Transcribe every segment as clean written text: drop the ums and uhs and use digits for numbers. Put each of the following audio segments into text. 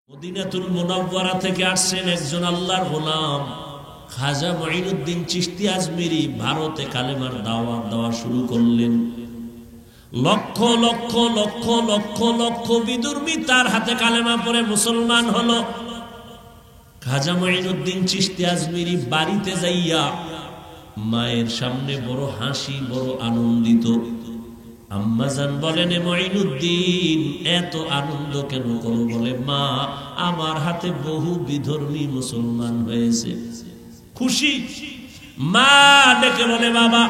মদিনাতুল মুনাওয়ারা থেকে আসছেন একজন আল্লাহর গোলাম খাজা মঈনুদ্দিন চিশতি আজমিরি। ভারতে কালেমার দাওয়াত দেওয়া শুরু করলেন। লক্ষ লক্ষ লক্ষ লক্ষ লক্ষ বিদুর্মী তার হাতে কালেমা পড়ে মুসলমান হলো। খাজা মঈনুদ্দিন চিশতি আজমিরি বাড়িতে যাইয়া মায়ের সামনে বড় হাসি, বড় আনন্দিত। আম্মাজান বলেন, মঈনুদ্দিন এত আনন্দ কেন করো? বলে, মা আমার হাতে বহু বিধর্মী মুসলমান হয়েছে। খুশি মা ডেকে বলে, বাবা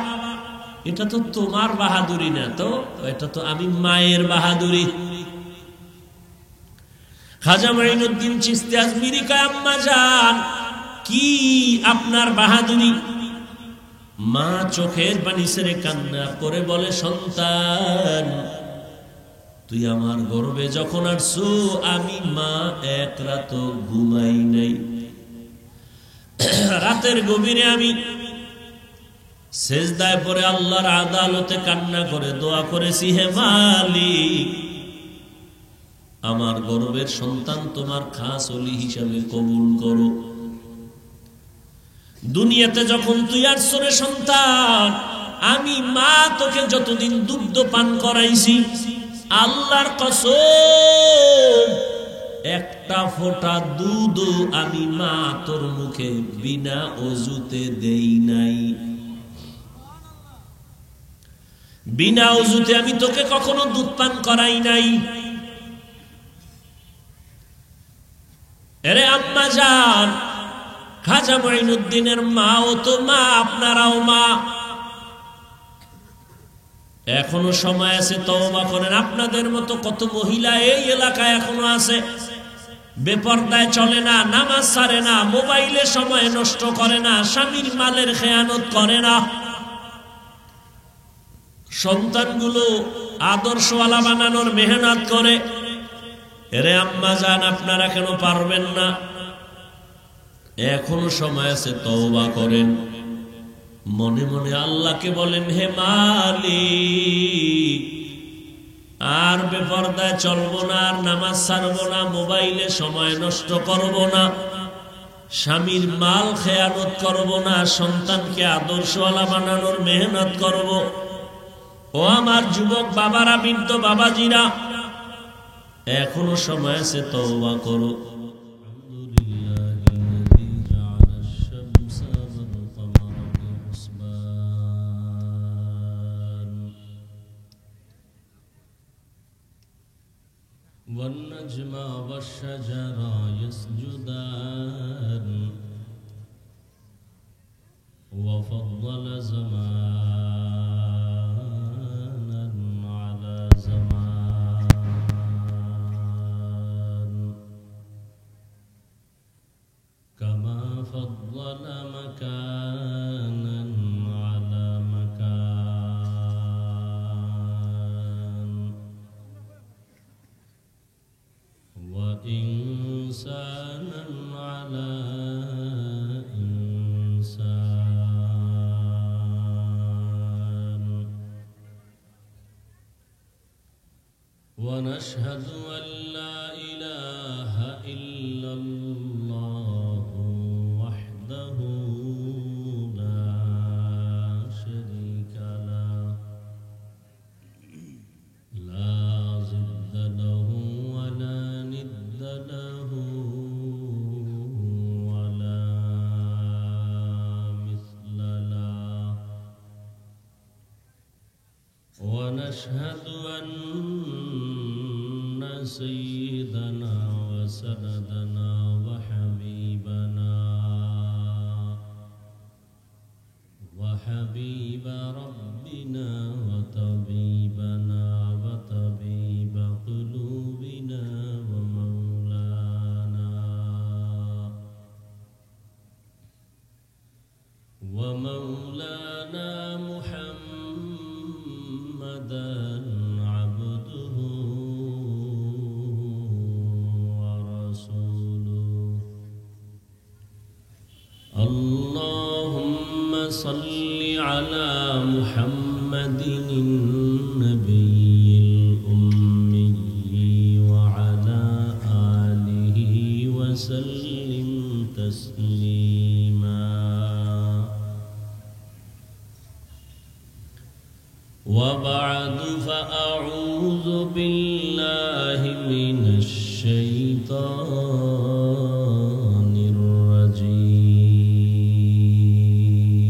এটা তো তোমার বাহাদুরি না, তো এটা তো আমি মায়ের বাহাদুরি। খাজা মঈনুদ্দিন চিশতি আজমিরি কয়, আম্মাজান কি আপনার বাহাদুরি? মা চোখের পানি ছেড়ে কান্না করে বলে, সন্তান তুই আমার গর্ভে যখন আসছো আমি মা এক রাত ঘুমাই নাই। রাতের গভীরে আমি সেজদায় পড়ে আল্লাহর আদালতে কান্না করে দোয়া করেছি, হে মালিক আমার গর্ভের সন্তান তোমার খাস ওলি হিসাবে কবুল করো। দুনিয়াতে যখন তুই আসছো রে সন্তান, আমি মা তোকে যতদিন দুগ্ধ পান করাইছি, আল্লাহর কসম একটা ফোঁটা দুধ আমি মা তোর মুখে বিনা ওযুতে দেই নাই। বিনা ওযুতে আমি তোকে কখনো দুধ পান করাই নাই। আরে আম্মা জান, খাজা মঈনুদ্দিনের মাও তো মা, আপনারাও মা। এখনো সময় আছে, তওবা করেন। আপনাদের মতো কত মহিলা এই এলাকায় এখনো আছে, বেপরদায় চলে না, নামাজ ছাড়ে না, মোবাইলে সময় নষ্ট করে না, স্বামীর মালের খেয়ানত করে না, সন্তানগুলো আদর্শওয়ালা বানানোর মেহনত করে। এরে আম্মা জান, আপনারা কেন পারবেন না? এখনো সময় আছে, তওবা করেন। মনে মনে আল্লাহকে বলেন, হে মালিক আর বেপরদায় চলবো না, আর নামাজ ছাড়বো না, মোবাইলে সময় নষ্ট করব না, স্বামীর মাল খেয়ানত করব না, সন্তানকে আদর্শওয়ালা বানানোর মেহনত করব। ও আমার যুবক বাবারা, বৃদ্ধ বাবাজিরা, এখনো সময় আছে, তওবা করো। والنجم والشجر يسجدان وفضل زمانا على زمان كما فضل مكانا على مكان وإنسانا على إنسان ونشهد أن لا إله إلا الله وحده لا شريك له لا ضد له ولا ند له ولا مثل له ونشهد أن سيدنا وسندنا وحبيبنا وحبيب ربنا وطبيبنا وطبيب قلوبنا ومولانا محمدا عبده ورسوله اللهم صل على محمد النبي الأمي وعلى آله وسلم تسليما وبعد فأعوذ بالله من الشيطان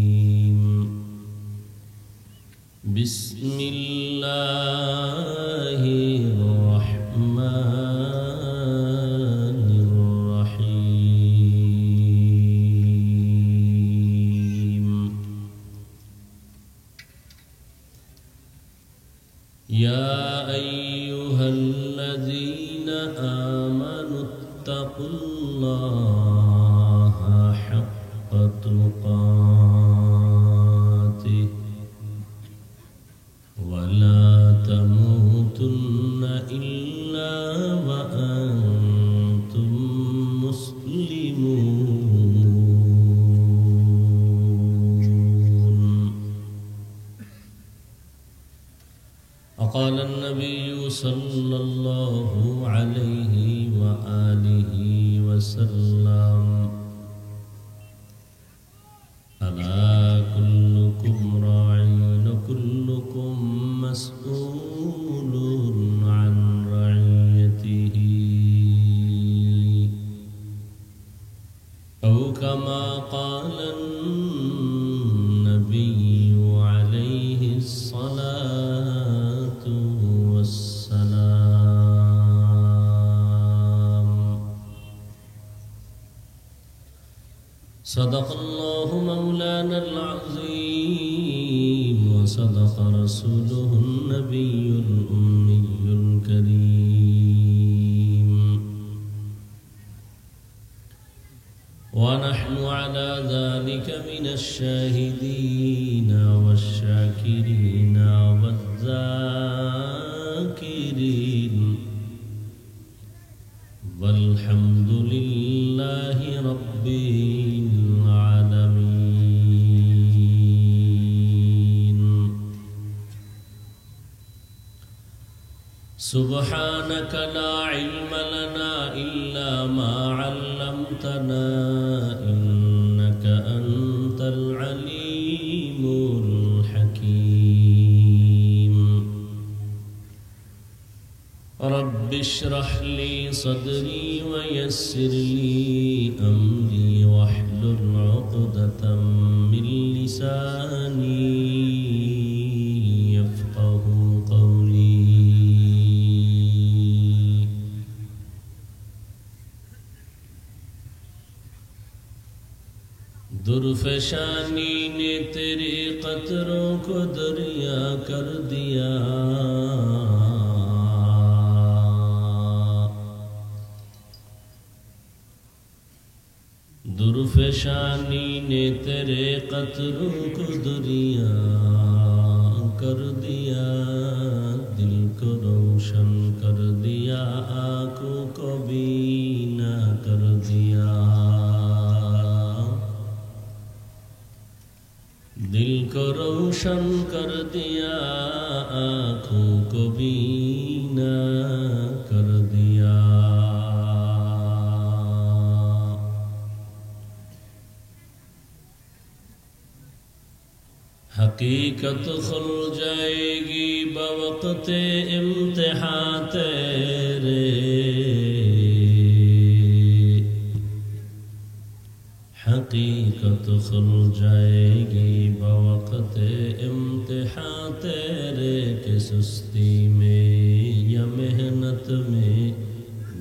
الرجيم بسم الله الرحمن الرحيم يا أيها الذين آمنوا اتقوا الله حق تقاته ولا تموتن إلا وأنتم مسلمون وقال النبي صلى الله عليه وآله وسلم ألا كلكم راع وكلكم مسؤول عن رعيته أو كما قال النبي عليه الصلاة والسلام صدق الله مولانا العظيم وصدق رسوله النبي الأمي الكريم ونحن على ذلك من الشاهدين والشاكرين والذاكرين والحمد لله رب العالمين سبحانك لا علم لنا إلا ما علمتنا إنك أنت العليم الحكيم رب اشرح لي صدري ويسر لي أمري واحلل عقدة من لساني يفقه قولي दुर्फशानी ने तेरे कतरों को दरिया कर दिया दुर्फशानी ने तेरे कतरों को दरिया कर दिया दिल को रोशन कर दिया आँखों को बीना कर दिया दिल को रोशन कर दिया आँखों को बीना कर दिया हकीकत खुल जाएगी बवक़्त इम्तिहान तेरे हकीकत खुल जाएगी बवक़्त इम्तिहान तेरे के सुस्ती में या मेहनत में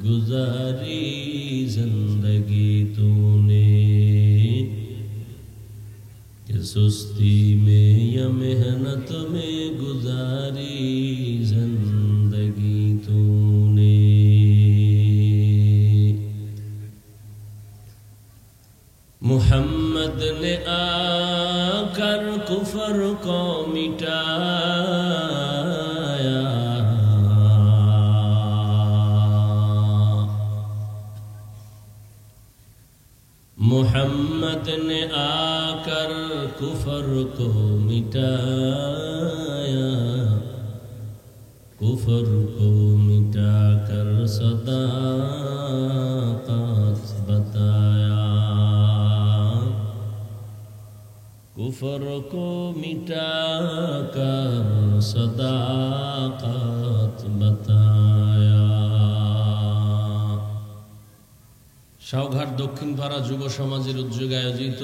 गुजारी जिंदगी तूने कि सुस्ती में या मेहनत में गुजारी जिंदगी तूने मुहम्मद ने आकर कुफर को मिटाया मुहम्मद ने आकर कुफर को मिटाया कुफर को मिटाकर सदाक़त कुफर को मिटाकर सदाकत बताया। সাওঘাট দক্ষিণপাড়া যুব সমাজের উদ্যোগে আয়োজিত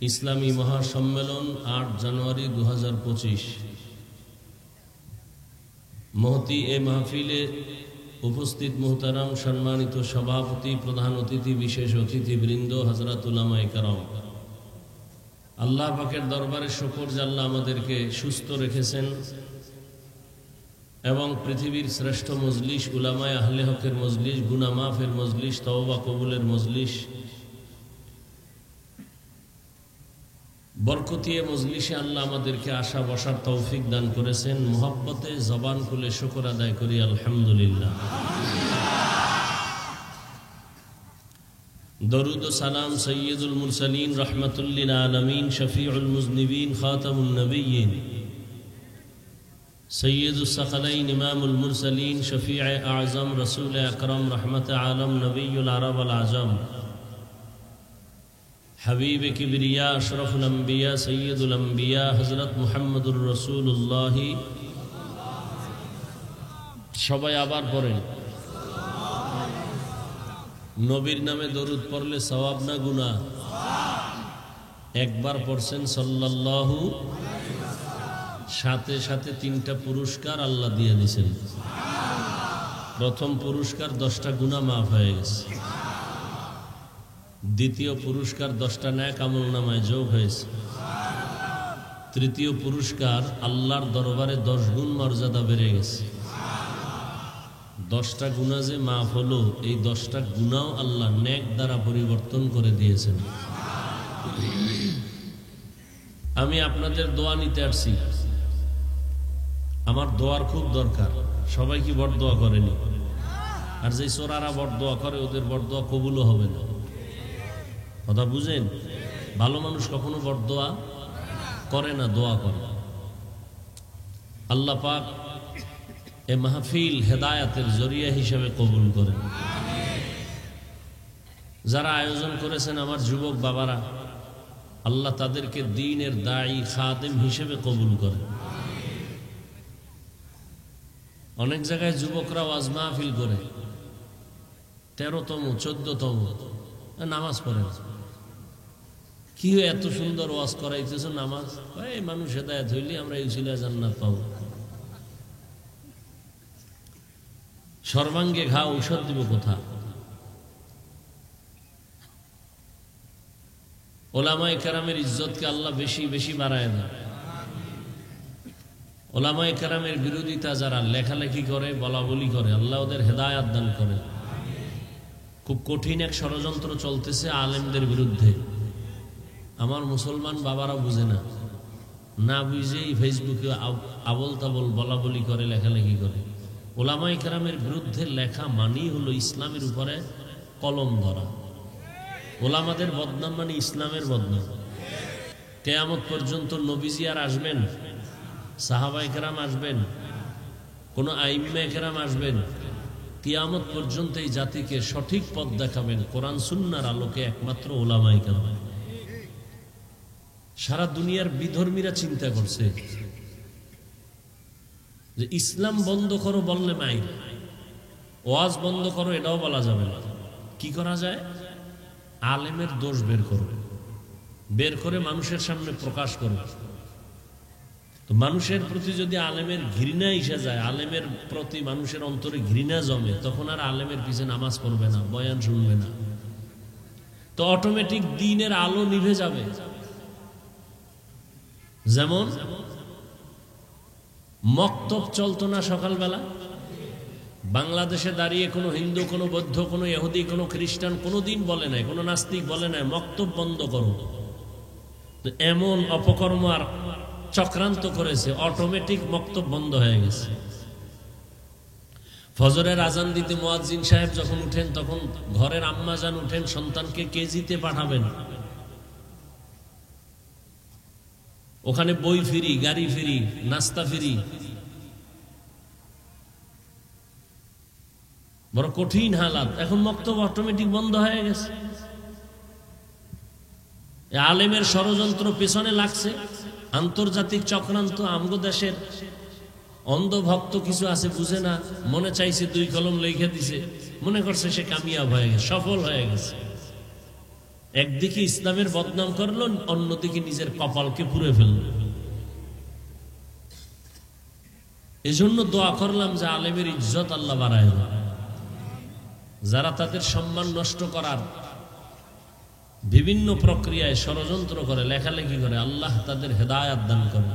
ইসলামী মহাসম্মেলন 8 জানুয়ারি 2025। মহতি এ মাহফিলে উপস্থিত মুহতারাম সম্মানিত সভাপতি, প্রধান অতিথি, বিশেষ অতিথিবৃন্দ, হযরত উলামায়ে কেরাম, আল্লাহ পাকের দরবারে শুকর যে আল্লাহ আমাদেরকে সুস্থ রেখেছেন এবং পৃথিবীর শ্রেষ্ঠ মজলিস উলামায়ে আহলে হকের মজলিস, গুনাহ মাফের মজলিস, তওবা কবুলের মজলিস, বরকতিয়ে মজলিসে আল্লাহ আমাদেরকে আসা বসার তৌফিক দান করেছেন। মুহাব্বতে জবান খুলে শুকর আদায় করি আলহামদুলিল্লাহ। দরুদ ও সালাম সৈয়দুল মুরসালিন রহমাতুল লিল আলামিন শফিউল মুজনিবিন খাতামুন নবিয়্যিন সৈয়দুস সাকালাইন ইমামুল মুরসালিন শফিয়ে আযম রাসূল আকরাম রহমত আলম নবিয়ুল আরব ওয়াল আজম হাবিব কিবরিয়া আশরাফুল আম্বিয়া সৈয়দুল আম্বিয়া হযরত মুহাম্মদুর রাসূলুল্লাহ। সবাই আবার পড়েন, নবীর নামে দরুদ পড়লে সওয়াব না গুনাহ? একবার পড়ছেন সাল্লাল্লাহু, সাথে সাথে 3টা পুরস্কার আল্লাহ দিয়ে দিয়েছেন। প্রথম পুরস্কার 10টা গুনাহ মাফ হয়ে গেছে। দ্বিতীয় পুরস্কার 10টা নেক আমলনামায় যোগ হয়েছে। তৃতীয় পুরস্কার আল্লাহর দরবারে 10 গুণ মর্যাদা বেড়ে গেছে। 10টা গুনাহ যে মাফ হলো, এই 10টা গুনাহও আল্লাহ নেক দ্বারা পরিবর্তন করে দিয়েছেন। আমি আপনাদের দোয়া নিতে আসছি, আমার দোয়ার খুব দরকার। সবাই কি বড় দোয়া করেনি? আর যে চোরারা বড় দোয়া করে ওদের বড় দোয়া কবুলও হবে না। কথা বুঝেন? ভালো মানুষ কখনো বড় দোয়া করে না, দোয়া করে। আল্লাহ পাক এ মাহফিল হেদায়াতের জরিয়া হিসেবে কবুল করেন। যারা আয়োজন করেছেন আমার যুবক বাবারা, আল্লাহ তাদেরকে দ্বীনের দায়ী খাদেম হিসেবে কবুল করেন। অনেক জায়গায় যুবকরা ওয়াজ মাহফিল করে 13তম 14তম নামাজ পড়ে। কি এত সুন্দর ওয়াজ করাইতেছ, নামাজ এই মানুষ হেদায়েত হইলে আমরা এই উসিলায় জান্নাত পাবো। সর্বাঙ্গে ঘা ঔষধ দিব কোথা? ওলামায়ে কেরামের ইজ্জতকে আল্লাহ বেশি বেশি বাড়ায় দেন। ওলামায়ে কেরামের বিরোধিতা যারা লেখালেখি করে, বলা বলি করে, আল্লাহ ওদের হেদায়াত দান করে। খুব কঠিন এক ষড়যন্ত্র চলতেছে আলেমদের বিরুদ্ধে। আমার মুসলমান বাবারা বুঝে না, না বুঝেই ফেসবুকে আবল তাবল বলা বলি করে, লেখালেখি করে। ওলামায়ে কেরামের বিরুদ্ধে লেখা মানেই হলো ইসলামের উপরে কলম ধরা। ওলামাদের বদনাম মানে ইসলামের বদনাম। কিয়ামত পর্যন্ত নবীজি আর আসবেন, সাহাবায়ে কেরাম আসবেন, কোন আইম্মায়ে কেরাম আসবেন। কিয়ামত পর্যন্ত এই জাতিকে সঠিক পথ দেখাবেন কোরআন সুন্নাহর আলোকে একমাত্র ওলামায়ে কেরাম। সারা দুনিয়ার বিধর্মীরা চিন্তা করছে যে ইসলাম বন্ধ করো বললে মাইর, ওয়াজ বন্ধ করো এটাও বলা যাবে না। কি করা যায়? আলেমের দোষ বের করো, বের করে মানুষের সামনে প্রকাশ করো। তো মানুষের প্রতি যদি আলেমের ঘৃণা এসে যায়, আলেমের প্রতি মানুষের অন্তরে ঘৃণা জমে, তখন আর আলেমের পিছে নামাজ পড়বে না, বয়ান শুনবে না। তো অটোমেটিক দ্বীনের আলো নিভে যাবে। যেমন মক্তব চলতো না সকালবেলা, বাংলাদেশে দাঁড়িয়ে কোনো হিন্দু, কোনো বৌদ্ধ, কোনো ইহুদি, কোনো খ্রিস্টান কোনোদিন বলে নাই, কোনো নাস্তিক বলে নাই মক্তব বন্ধ করো। এমন অপকর্ম আর চক্রান্ত করেছে, অটোমেটিক মক্তব বন্ধ হয়ে গেছে। ফজরের আজান দিতে মুয়াজ্জিন সাহেব যখন উঠেন, তখন ঘরের আম্মাজান উঠেন, সন্তানকে কেজিতে পাঠাবেন। ওখানে বই ফ্রি, গাড়ি ফ্রি, নাস্তা ফ্রি। বড় কঠিন হালাত। এখন মক্তব অটোমেটিক বন্ধ হয়ে গেছে। আলেমের ষড়যন্ত্র পেছনে লাগছে, আন্তর্জাতিক চক্রান্ত। আমগো দেশের অন্ধভক্ত কিছু আছে, বুঝে না, মনে চাইছে 2 কলম লিখে দিছে, মনে করছে সে কামিয়াব হয়ে গেছে, সফল হয়ে গেছে। একদিকে ইসলামের বদনাম করলো, অন্যদিকে নিজের কপালকে পুড়ে ফেলল। এজন্য দোয়া করলাম যে আলেমের ইজ্জত আল্লাহ বাড়ায় না, যারা তাদের সম্মান নষ্ট করার বিভিন্ন প্রক্রিয়ায় ষড়যন্ত্র করে, লেখালেখি করে, আল্লাহ তাদের হেদায়াত দান করে।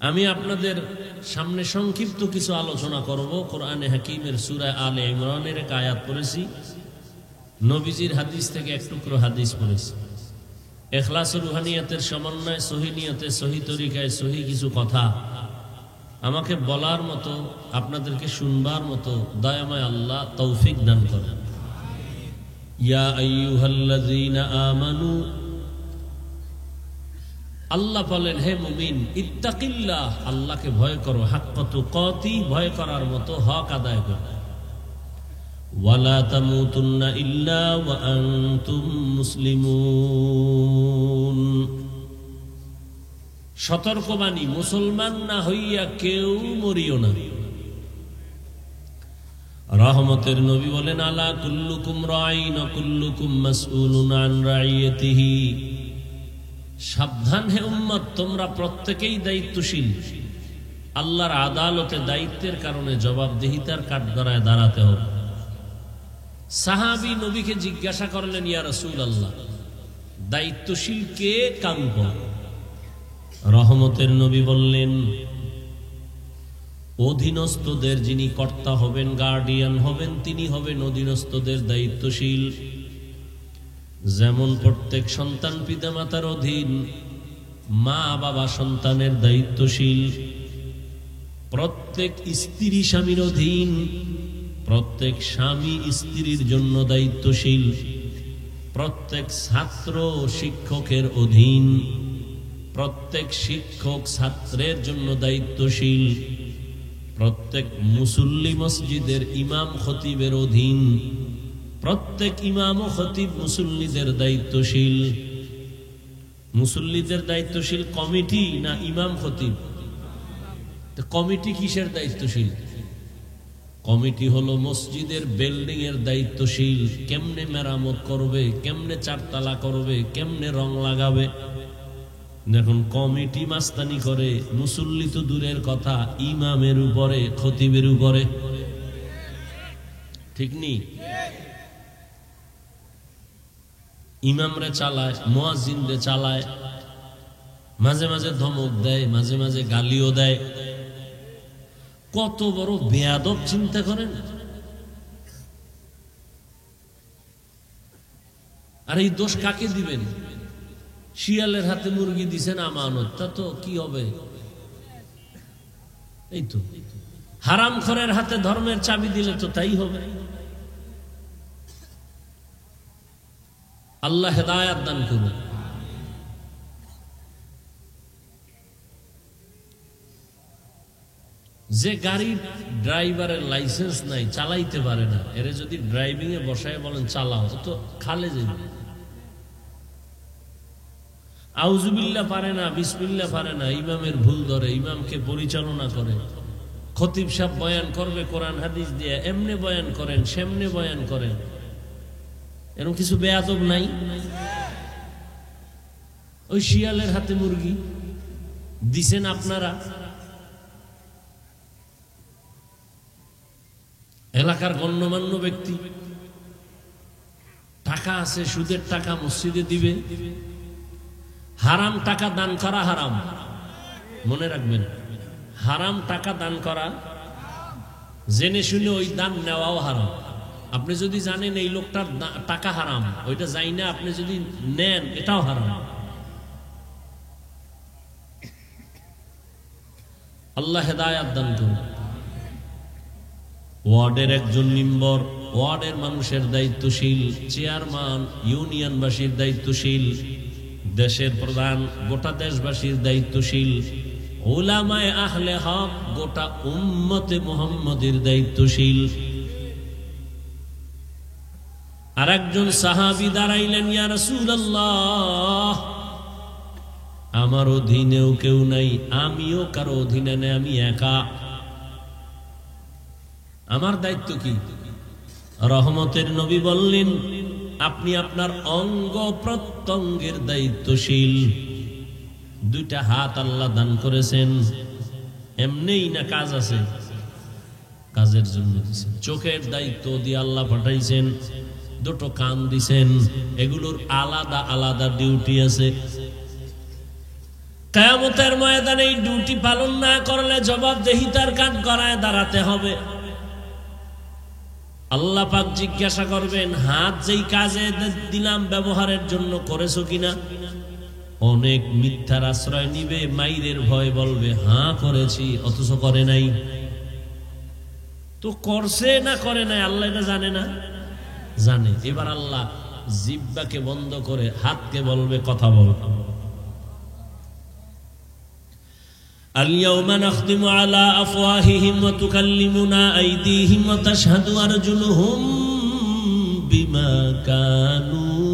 আমি আপনাদের সামনে সংক্ষিপ্ত কিছু আলোচনা করব। কোরআনে হাকিমের সূরা আলে ইমরানের এক আয়াত পড়েছি, নবীজির হাদিস থেকে এক টুকরো হাদিস পড়েছি। ইখলাস ও রুহানিয়াতের সমন্বয়ে সহি নিয়তে, সহি তরিকায়, সহি কিছু কথা আমাকে বলার মতো, আপনাদেরকে শুনবার মতো দয়াময় আল্লাহ তৌফিক দান করেন। ইয়া আইয়ুহাল্লাযীনা আমানু, আল্লাহ বলেন হে মুমিন, ইত্তাকিল্লাহ, আল্লাহকে ভয় করো, হাক্কা তুকাতি, ভয় করার মতো হক আদায় করো। ওয়ালা তামুতুন্না ইল্লা ওয়া আনতুম মুসলিমুন, সতর্কবাণী, মুসলমান না হইয়া কেউ মরিও না। রহমতের নবী বলেন, আলা কুল্লুকুম রাঈন ওয়া কুল্লুকুম মাসউলুন আন রাইয়াতিহি, সাবধান হে উম্মত, তোমরা প্রত্যেকেই দায়িত্বশীল। আল্লাহর আদালতে দায়িত্বের কারণে জবাবদিহিতার কাঠগড়ায় দাঁড়াতে হবে। সাহাবী নবীকে জিজ্ঞাসা করলেন, ইয়া রাসূলুল্লাহ, দায়িত্বশীল কে কার উপর? রহমতের নবী বললেন, অধীনস্থদের যিনি কর্তা হবেন, গার্ডিয়ান হবেন, তিনি হবেন অধীনস্থদের দায়িত্বশীল। যেমন প্রত্যেক সন্তান পিতামাতার অধীন, মা বাবা সন্তানের দায়িত্বশীল। প্রত্যেক স্ত্রী স্বামীর অধীন, প্রত্যেক স্বামী স্ত্রীর জন্য দায়িত্বশীল। প্রত্যেক ছাত্র শিক্ষকের অধীন, প্রত্যেক শিক্ষক ছাত্রের জন্য দায়িত্বশীল। প্রত্যেক মুসল্লি মসজিদের ইমাম খতিবের অধীন, প্রত্যেক ইমাম ও খতিব মুসল্লিদের দায়িত্বশীল। মুসল্লিদের দায়িত্বশীল কমিটি না ইমাম খতিব? কমিটি কিসের দায়িত্বশীল? কমিটি হলো মসজিদের বিল্ডিং এর দায়িত্বশীল। কেমনে মেরামত করবে, কেমনে 4 তালা করবে, কেমনে রং লাগাবে। এখন কমিটি মাস্তানি করে, মুসল্লি তো দূরের কথা, ইমামের উপরে, খতিবের উপরে, ঠিক নেই? ইমামরে চালায়, মুয়াজ্জিনরে চালায়, মাঝে মাঝে ধমক দেয়, মাঝে মাঝে গালিও দেয়। কত বড় বেয়াদব চিন্তা করেন। আর এই দোষ কাকে দিবেন? শিয়ালের হাতে মুরগি দিছেন আমানত, তা তো কি হবে? এই তো হারামখোরের হাতে ধর্মের চাবি দিলে তো তাই হবে। আল্লাহ হেদায়াত দান করুন। যে গাড়ির ড্রাইভারের লাইসেন্স নাই, চালাইতে পারে না, এর যদি ড্রাইভিং এ বসায় বলেন চালাও, তো খালে যাবে। আউযুবিল্লাহ পারে না, বিসমিল্লাহ পারে না, ইমামের ভুল ধরে, ইমামকে পরিচালনা করে। খতিব সাহেব বয়ান করবে কোরআন হাদিস দিয়ে, এমনে বয়ান করেন, সেমনে বয়ান করেন। এরকম কিছু বেয়াদব নাই? ওই শিয়ালের হাতে মুরগি দিছেন আপনারা। এলাকার গণ্যমান্য ব্যক্তি, টাকা আছে, সুদের টাকা মসজিদে দিবে। হারাম টাকা দান করা হারাম, মনে রাখবেন। হারাম টাকা দান করা, জেনে শুনে ওই দান নেওয়াও হারাম। আপনি যদি জানেন এই লোকটার টাকা হারাম, ওইটা যাই না, আপনি যদি নেন, এটাও হারাম। আল্লাহ হেদায়াত দান করুন। ওয়ার্ডের একজন মেম্বার, ওয়ার্ডের মানুষের দায়িত্বশীল। চেয়ারম্যান ইউনিয়নবাসীর দায়িত্বশীল। দেশের প্রধান গোটা দেশবাসীর দায়িত্বশীল। উলামায়ে আহলে হক গোটা উম্মতে মুহাম্মাদের দায়িত্বশীল। আর একজন সাহাবী দাঁড়াইলেন, ইয়া রাসূলুল্লাহ, আমার অধীনেও কেউ নাই, আমিও কারো অধীনে নেই, আমি একা, আমার দায়িত্ব কি? রহমতের নবী বললেন, আপনি আপনার অঙ্গ প্রত্যঙ্গের দায়িত্বশীল। দুইটা হাত আল্লাহ দান করেছেন, এমনিই না কাজ আছে, কাজের জন্য দিয়েছেন। চোখের দায়িত্ব দিয়ে আল্লাহ পাঠাইছেন, দুটো কান দিছেন, এগুলোর আলাদা আলাদা ডিউটি আছে। কিয়ামতের ময়দানে এই ডিউটি পালন না করলে জবাবদেহিতার কাঠ গড়ায় দাঁড়াতে হবে। আল্লাহ পাক জিজ্ঞাসা করবেন, হাত যেই কাজে দিলাম ব্যবহারের জন্য করেছো কিনা? অনেক মিথ্যার আশ্রয় নিবে, মাইরের ভয় বলবে হ্যাঁ করেছি, অথচ করে নাই। তো করছে না করে নাই আল্লাহ এটা জানে না? জানে। এবার আল্লাহ জিহ্বাকে বন্ধ করে হাতকে বলবে কথা বল। اليوم نختم على أفواههم وتكلمنا أيديهم وتشهد أرجلهم بما كانوا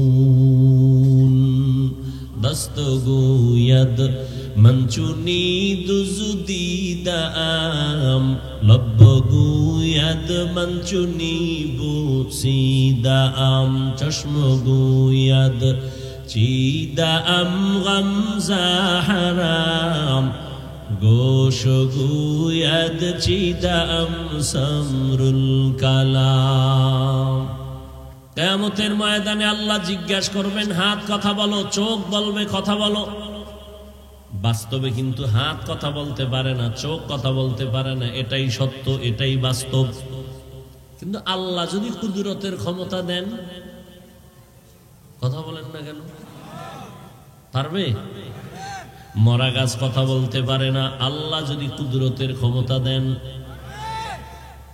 يكسبون دستگوید منچونی دزدی دام لبگوید منچونی بوسی دام چشمگوید چیدہ ام غمزہ حرام گوش گوید چیدہ ام سمر الکلام। কিয়ামতের ময়দানে আল্লাহ জিজ্ঞাসা করবেন, হাত কথা বলো, চোখ বলবে কথা বলো। বাস্তবে কিন্তু হাত কথা বলতে পারে না, চোখ কথা বলতে পারে না, এটাই সত্য, এটাই বাস্তব। কিন্তু আল্লাহ যদি কুদরতের ক্ষমতা দেন, কথা বলেন না কেন? পারবে? মরা গাছ কথা বলতে পারে না, আল্লাহ যদি কুদরতের ক্ষমতা দেন,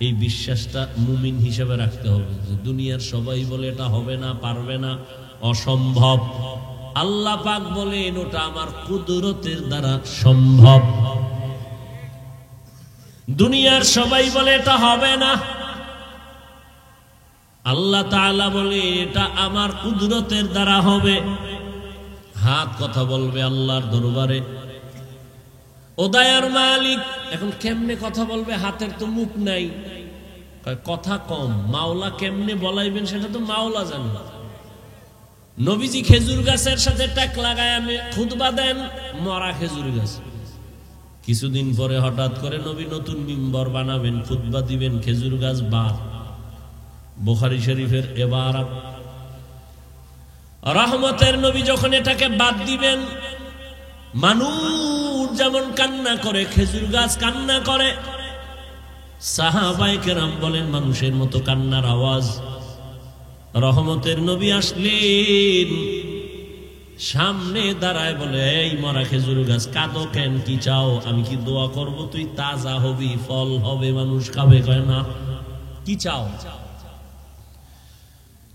এই বিশ্বাসটা মুমিন হিসেবে রাখতে হবে যে দুনিয়ার সবাই বলে এটা হবে না, পারবে না, অসম্ভব, আল্লাহ পাক বলেন ওটা আমার কুদরতের দ্বারা সম্ভব। দুনিয়ার সবাই বলে এটা হবে না, আল্লাহ তাআলা বলে এটা আমার কুদরতের দ্বারা হবে। হাত কথা বলবে আল্লাহর দরবারে, ও দয়ার মালিক। এখন কেমনে কথা বলবে? হাতের তো মুখ নাই, কথা কম, মাওলা কেমনে বলাইবেন সেটা তো মাওলা জানে। নবীজি খেজুর গাছের সাথে টাক লাগায় আমি খুতবা দেন, মরা খেজুর গাছ। কিছুদিন পরে হঠাৎ করে নবী নতুন মিম্বর বানাবেন, খুতবা দিবেন, খেজুর গাছ বাদ। বুখারী শরীফের ইবারত। রহমতের নবী যখন এটাকে বাদ দিবেন, মানুষ যেমন কান্না করে, খেজুর গাছ কান্না করে, সাহাবায়ে কেরাম বলেন মানুষের মতো কান্নার আওয়াজ। রহমতের নবী আসলেন, সামনে দাঁড়ায় বলে, এই মরা খেজুর গাছ কাঁদো কেন, কি চাও? আমি কি দোয়া করব তুই তাজা হবি, ফল হবে, মানুষ খাবে? কয় না। কি চাও?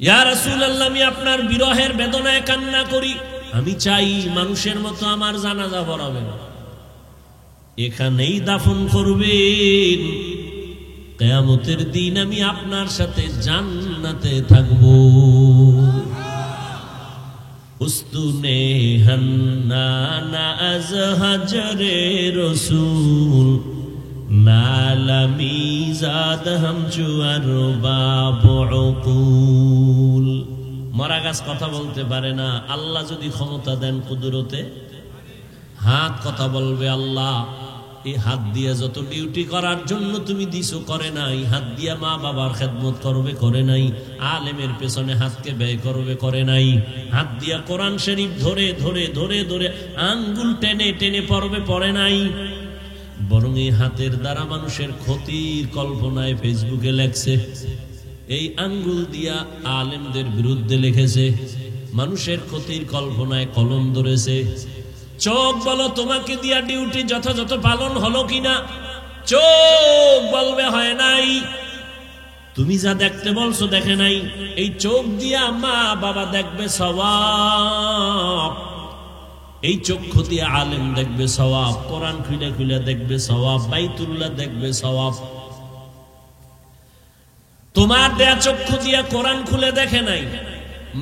ইয়া রাসূলুল্লাহ, আমি আপনার বিরহের বেদনায় কান্না করি, আমি চাই মানুষের মতো আমার জানাজা পড়াবেন, এখানেই দাফন করবেন, কিয়ামতের দিন আমি আপনার সাথে জান্নাতে থাকব। উস্তুনে হান্নানা আজ হাজরে রসুল নালামি জাদ হামচু আরবাব উকুল। মরা গাছ কথা বলতে পারে না, আল্লাহ যদি ক্ষমতা দেন কুদরতে, হাত কথা বলবে। আল্লাহ এই হাত দিয়ে যত ডিউটি করার জন্য তুমি দিছো করে নাই, হাত দিয়া মা বাবার খেদমত করবে করে নাই, আলেমের পেছনে হাতকে ব্যয় করবে করে নাই, হাত দিয়া কোরআন শরীফ ধরে ধরে ধরে ধরে আঙ্গুল টেনে টেনে পড়বে পড়ে নাই, বরং এই হাতের দ্বারা মানুষের ক্ষতির কল্পনায় ফেসবুকে লেখছে, এই আঙ্গুল দিয়া আলেমদের বিরুদ্ধে লিখেছে, মানুষের ক্ষতির কল্পনায় কলম ধরেছে। চোখ বলো তোমাকে দিয়া ডিউটি যথাযথ পালন হলো কিনা? চোখ বলবে হয় নাই, তুমি যা দেখতে বলছো দেখে নাই। এই চোখ দিয়া মা বাবা দেখবে সওয়াব, এই চক্ষু দিয়ে আলেম দেখবে সওয়াব, কোরআন খুলে খুলে দেখবে সওয়াব, বাইতুল্লাহ দেখবে সওয়াব। তোমার দেয়া চক্ষু দিয়ে কোরআন খুলে দেখে নাই,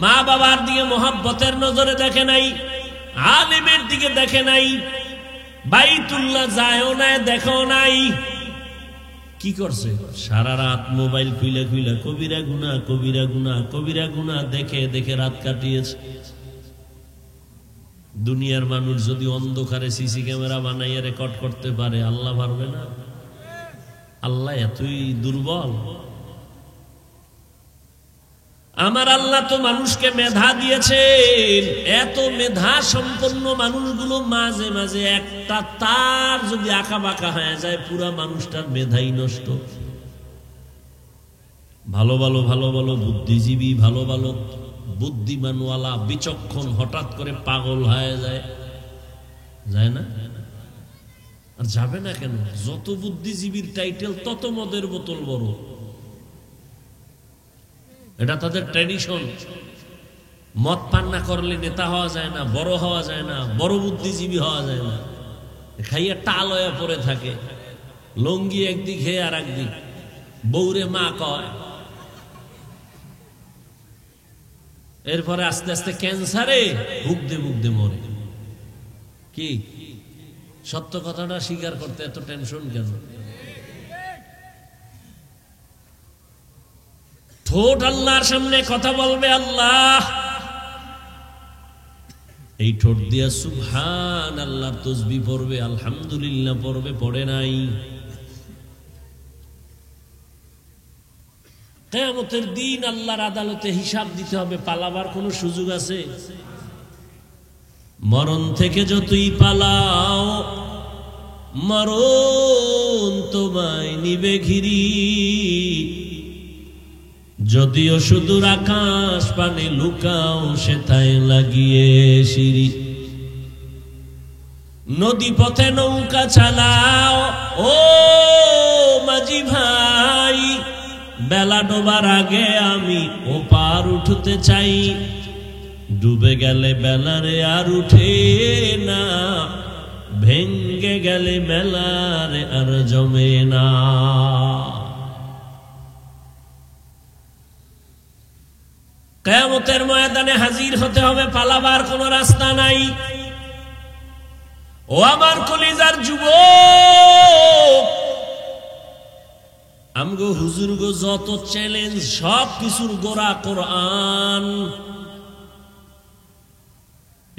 মা বাবার দিয়ে মোহাব্বতের নজরে দেখে নাই, আলেমের দিকে দেখে নাই, বাইতুল্লাহ যায়ও নাই, দেখো নাই। কি করছে? সারা রাত মোবাইল খুলে খুলে কবিরা গুনাহ, কবিরা গুনাহ, কবিরা গুনাহ দেখে দেখে রাত কাটিয়েছে। দুনিয়ার মানুষ যদি অন্ধকারে সিসি ক্যামেরা বানাইয়া রেকর্ড করতে পারে, আল্লাহ পারবে না? আল্লাহ এতই দুর্বল? আমার আল্লাহ তো মানুষকে মেধা দিয়েছেন। এত মেধা সম্পন্ন মানুষগুলো মাঝে মাঝে একটা তার যদি আঁকা বাঁকা হয়ে যায়, পুরা মানুষটার মেধাই নষ্ট। ভালো ভালো ভালো ভালো বুদ্ধিজীবী, ভালো ভালো বুদ্ধিমানওয়ালা বিচক্ষণ হঠাৎ করে পাগল হয়ে যায়, যায় না? আর যাবে না কেন? যত বুদ্ধিজীবীর টাইটেল তত মদের বোতল বড়। এটা তাদের ট্র্যাডিশন। মদ পান না করলে নেতা হওয়া যায় না, বড় হওয়া যায় না, বড় বুদ্ধিজীবী হওয়া যায় না। খাইয়া টাল হয়ে পড়ে থাকে, লঙ্গি একদিক হে আর একদিক, বৌরে মা কয়। এরপরে আস্তে আস্তে ক্যান্সারে ভুগতে ভুগতে মরে। কি সত্য কথাটা স্বীকার করতে এত টেনশন কেন? ঠোঁট আল্লাহর সামনে কথা বলবে আল্লাহ, এই ঠোঁট দিয়া সুবহান আল্লাহর তাসবিহ পড়বে, আলহামদুলিল্লাহ পড়বে, পড়ে নাই। কিয়ামতের দিন আল্লাহর আদালতে হিসাব দিতে হবে, পালাবার কোনো সুযোগ আছে? মরণ থেকে যতই পালাও, মরণ তোমায় নিবে ঘিরি। যদিও সুদূর আকাশ পানে লুকাও, সেথায় লাগিয়ে সিঁড়ি। নদী পথে নৌকা চালাও ও মাঝি ভাই, বেলা ডোবার আগে আমি ও পার উঠতে চাই। ডুবে গেলে বেলারে আর উঠে না, ভেঙ্গে গেলে মেলারে আর জমে না। কিয়ামতের ময়দানে হাজির হতে হবে, পালাবার কোনো রাস্তা নাই। ও আমার কলিজার যুবক, আমগো হুজুর গো যত চ্যালেঞ্জ, সব কিছুর গোড়া কোরআন।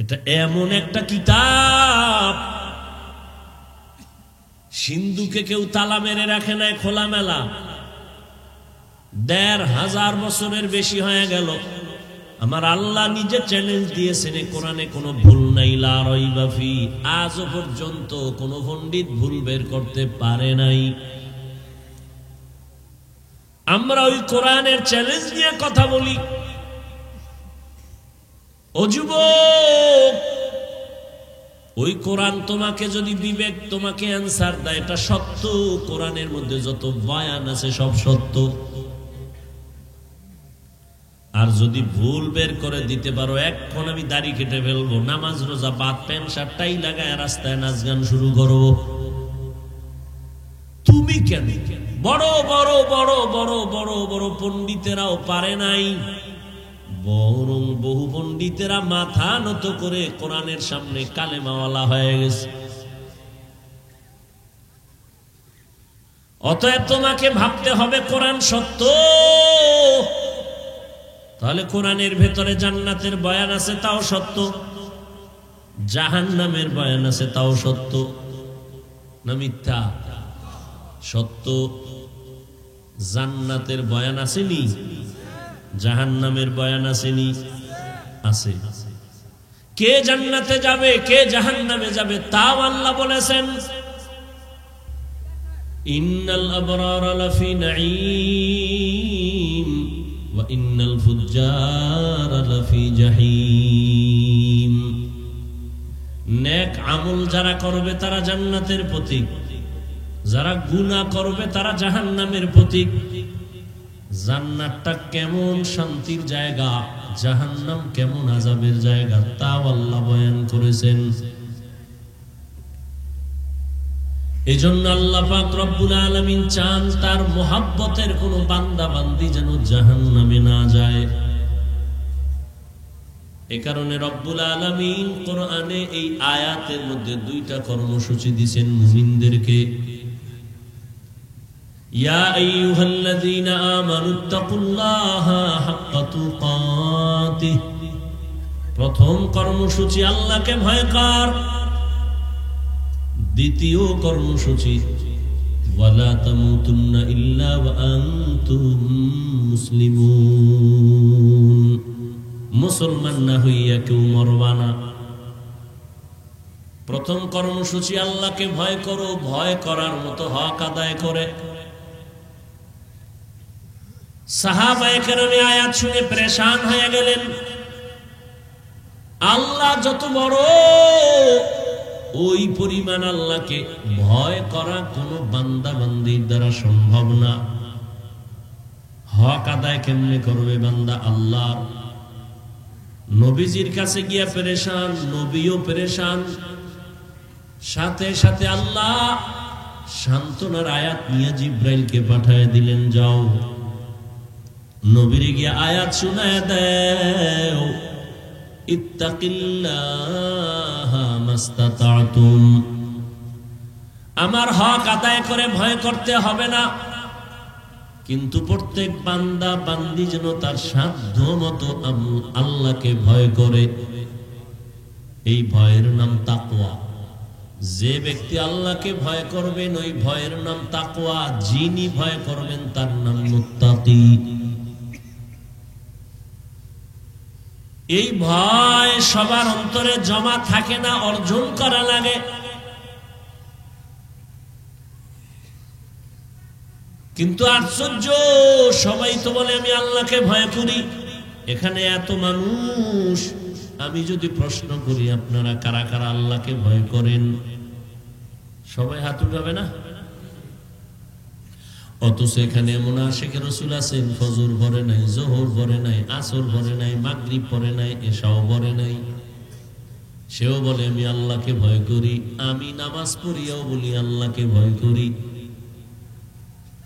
এটা এমন একটা কিতাব, সিন্ধুকে কেউ তালা মেরে রাখে নাই খোলামেলা। ১৫০০ বছরের বেশি হয়ে গেল, আমার আল্লাহ নিজে চ্যালেঞ্জ দিয়েছেন, কোরআনে কোনো ভুল নাই, লা রাইবা ফি। আজও পর্যন্ত কোনো পণ্ডিত ভুল বের করতে পারে নাই। আমরা ওই কোরআনের চ্যালেঞ্জ নিয়ে কথা বলি। ও যুবক, ওই কোরআন তোমাকে যদি বিবেক তোমাকে অ্যান্সার দেয়, এটা সত্য। কোরআনের মধ্যে যত বয়ান আছে সব সত্য। আর যদি ভুল বের করে দিতে পারো, এখন আমি দাড়ি কেটে ফেলবো, নামাজ রোজা বাদ, প্যান্ট শার্টটাই লাগায় রাস্তায় নাচ গান শুরু করো, তুমি কেন? বড় বড় বড় বড় বড় বড় পণ্ডিতেরাও পারে নাই, বরং বহু পণ্ডিতেরা মাথা নত করে কোরআনের সামনে কালেমাওয়ালা হয়ে গেছে। অতএব তোমাকে ভাবতে হবে কোরআন সত্য। তাহলে কোরআনের ভেতরে জান্নাতের বয়ান আছে, তাও সত্য। জাহান্নামের বয়ান আছে, তাও সত্য। না মিথ্যা? সত্য। জান্নাতের বয়ান আসেনি, জাহান্নামের বয়ান আসেনি? আছে। কে জান্নাতে যাবে, কে জাহান্নামে যাবে, তাও আল্লাহ বলেছেন। ইন্নাল আবরারা লাফি নাঈম ওয়া ইন্নাল ফুজ্জারা লাফি জাহিম। নেক আমল যারা করবে তারা জান্নাতের প্রতীক, যারা গুনাহ করবে তারা জাহান্নামের প্রতীক। জান্নাতটা কেমন শান্তির জায়গা, জাহান্নাম কেমন আযাবের জায়গা, তাও আল্লাহ বয়ান করেছেন। এজন্য আল্লাহ পাক রব্বুল আলামিন চান তার মোহাব্বতের কোন বান্দা বান্দি যেন জাহান্নামে না যায়। এ কারণে রব্বুল আলামিন কোরআনে এই আয়াতের মধ্যে দুইটা কর্মসূচি দিয়েছেন মুমিনদেরকে। ইয়া আইয়ুহাল্লাযীনা আমানুত্তাকুল্লাহা হাক্কা তুকাতিহ, প্রথম কর্মসূচি আল্লাহকে ভয় কর। দ্বিতীয় কর্মসূচি ওয়ালা তামুতুন্না ইল্লা ওয়া আনতুম মুসলিমুন, মুসলমান না হইয়া কেউ মরবা না। প্রথম কর্মসূচি আল্লাহকে ভয় করো, ভয় করার মতো হক আদায় করে। সাহাবায়ে কেরামে আয়াত শুনে পরেশান হয়ে গেলেন। আল্লাহ যত বড়, ওই পরিমাণ আল্লাহকে ভয় করা কোন বান্দা বান্দির দ্বারা সম্ভব না। হক আদায় কেমনে করবে বান্দা? আল্লাহ নবীজির কাছে গিয়া পেরেশান, নবীও পেরেশান। সাথে সাথে আল্লাহ সান্ত্বনার আয়াত নিয়ে জিব্রাইলকে পাঠিয়ে দিলেন, যাও নবীরে গিয়া আয়াত শোনায় দাও, ইত্তাকিল্লাহা মাস্তাতাতুম, আমার হক আদায় করে ভয় করতে হবে না, কিন্তু প্রত্যেক বান্দা বান্দি যেন তার সাধ্য মতো আল্লাহকে ভয় করে। এই ভয়ের নাম তাকওয়া। যে ব্যক্তি আল্লাহকে ভয় করবেন ওই ভয়ের নাম তাকওয়া। যিনি ভয় করবেন তার নাম মুত্তাকি। এই ভয় সবার অন্তরে জমা থাকে না, অর্জন করা লাগে। কিন্তু আশ্চর্য, সবাই তো বলে আমি আল্লাহকে ভয় করি। এখানে এত মানুষ, আমি যদি প্রশ্ন করি আপনারা কারা কারা আল্লাহকে ভয় করেন, সবাই হাত উঠাবে না? অথচ এখানে এমন আশিকে রাসূল আছেন, ফজর পড়ে নাই, যোহর পড়ে নাই, আসর পড়ে নাই, মাগরিব পড়ে নাই, এশাও পড়ে নাই, সেও বলে আমি আল্লাহকে ভয় করি। আমি নামাজ পড়িয়াও বলি আল্লাহকে ভয় করি।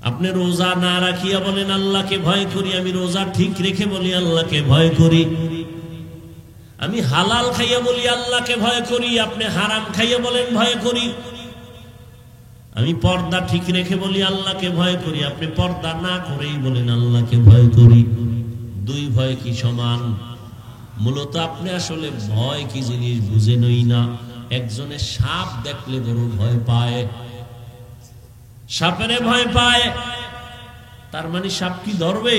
আপনি রোজা না রাখিয়া বলেন আল্লাহকে ভয় করি। আমি রোজা ঠিক রেখে বলি আল্লাহকে ভয় করি। আমি হালাল খাইয়া বলি আল্লাহকে ভয় করি। আপনি হারাম খাইয়া বলেন ভয় করি। আমি পর্দা ঠিক রেখে বলি আল্লাহকে ভয় করি। আপনি পর্দা না করেই বলেন আল্লাহকে ভয় করি। দুই ভয় কি সমান? মূলত আপনি আসলে ভয় কি জিনিস বুঝেনই না। একজনের সাপ দেখলে বড় ভয় পায়, সাপের ভয় পায়, তার মানে সাপ কি ধরবে?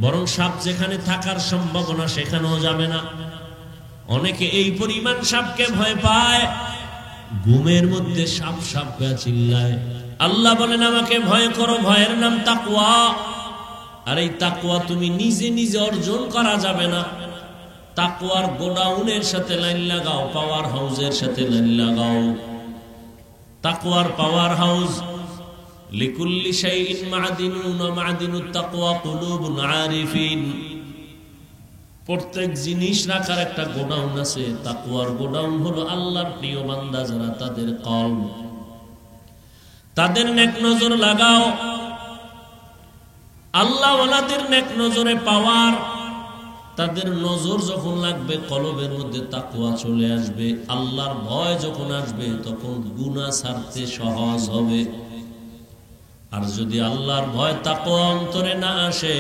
বরং সাপ যেখানে থাকার সম্ভাবনা সেখানেও যাবে না। অনেকে এই পরিমাণ সাপকে ভয় পায়, ঘুমের মধ্যে সাপ সাপ করে চিল্লায়। আল্লাহ বলেন আমাকে ভয় করো, ভয়ের নাম তাকওয়া। আর এই তাকওয়া তুমি নিজে নিজে অর্জন করা যাবে না। তাকওয়ার গোডাউনের সাথে লাইন লাগাও, পাওয়ার হাউসের সাথে লাইন লাগাও। তাকওয়ার পাওয়ার হাউস, লিকুল্লি শাইইন মা'দিনুন ওয়া মা'দিনুত তাকওয়া কুলুবুল আরিফিন। প্রত্যেক জিনিস রাখার একটা গোডাউন আছে। তাকওয়ার গোডাউন হলো আল্লাহর প্রিয় বান্দা যারা, তাদের কলব, তাদের নেক নজর লাগাও। আল্লাহ ওয়ালাদের নেক নজরে পাওয়ার, তাদের নজর যখন লাগবে কলবের মধ্যে তাকওয়া চলে আসবে। আল্লাহর ভয় যখন আসবে তখন গুনাহ ছাড়তে সহজ হবে। আর যদি আল্লাহর ভয় তাকওয়া অন্তরে না আসে,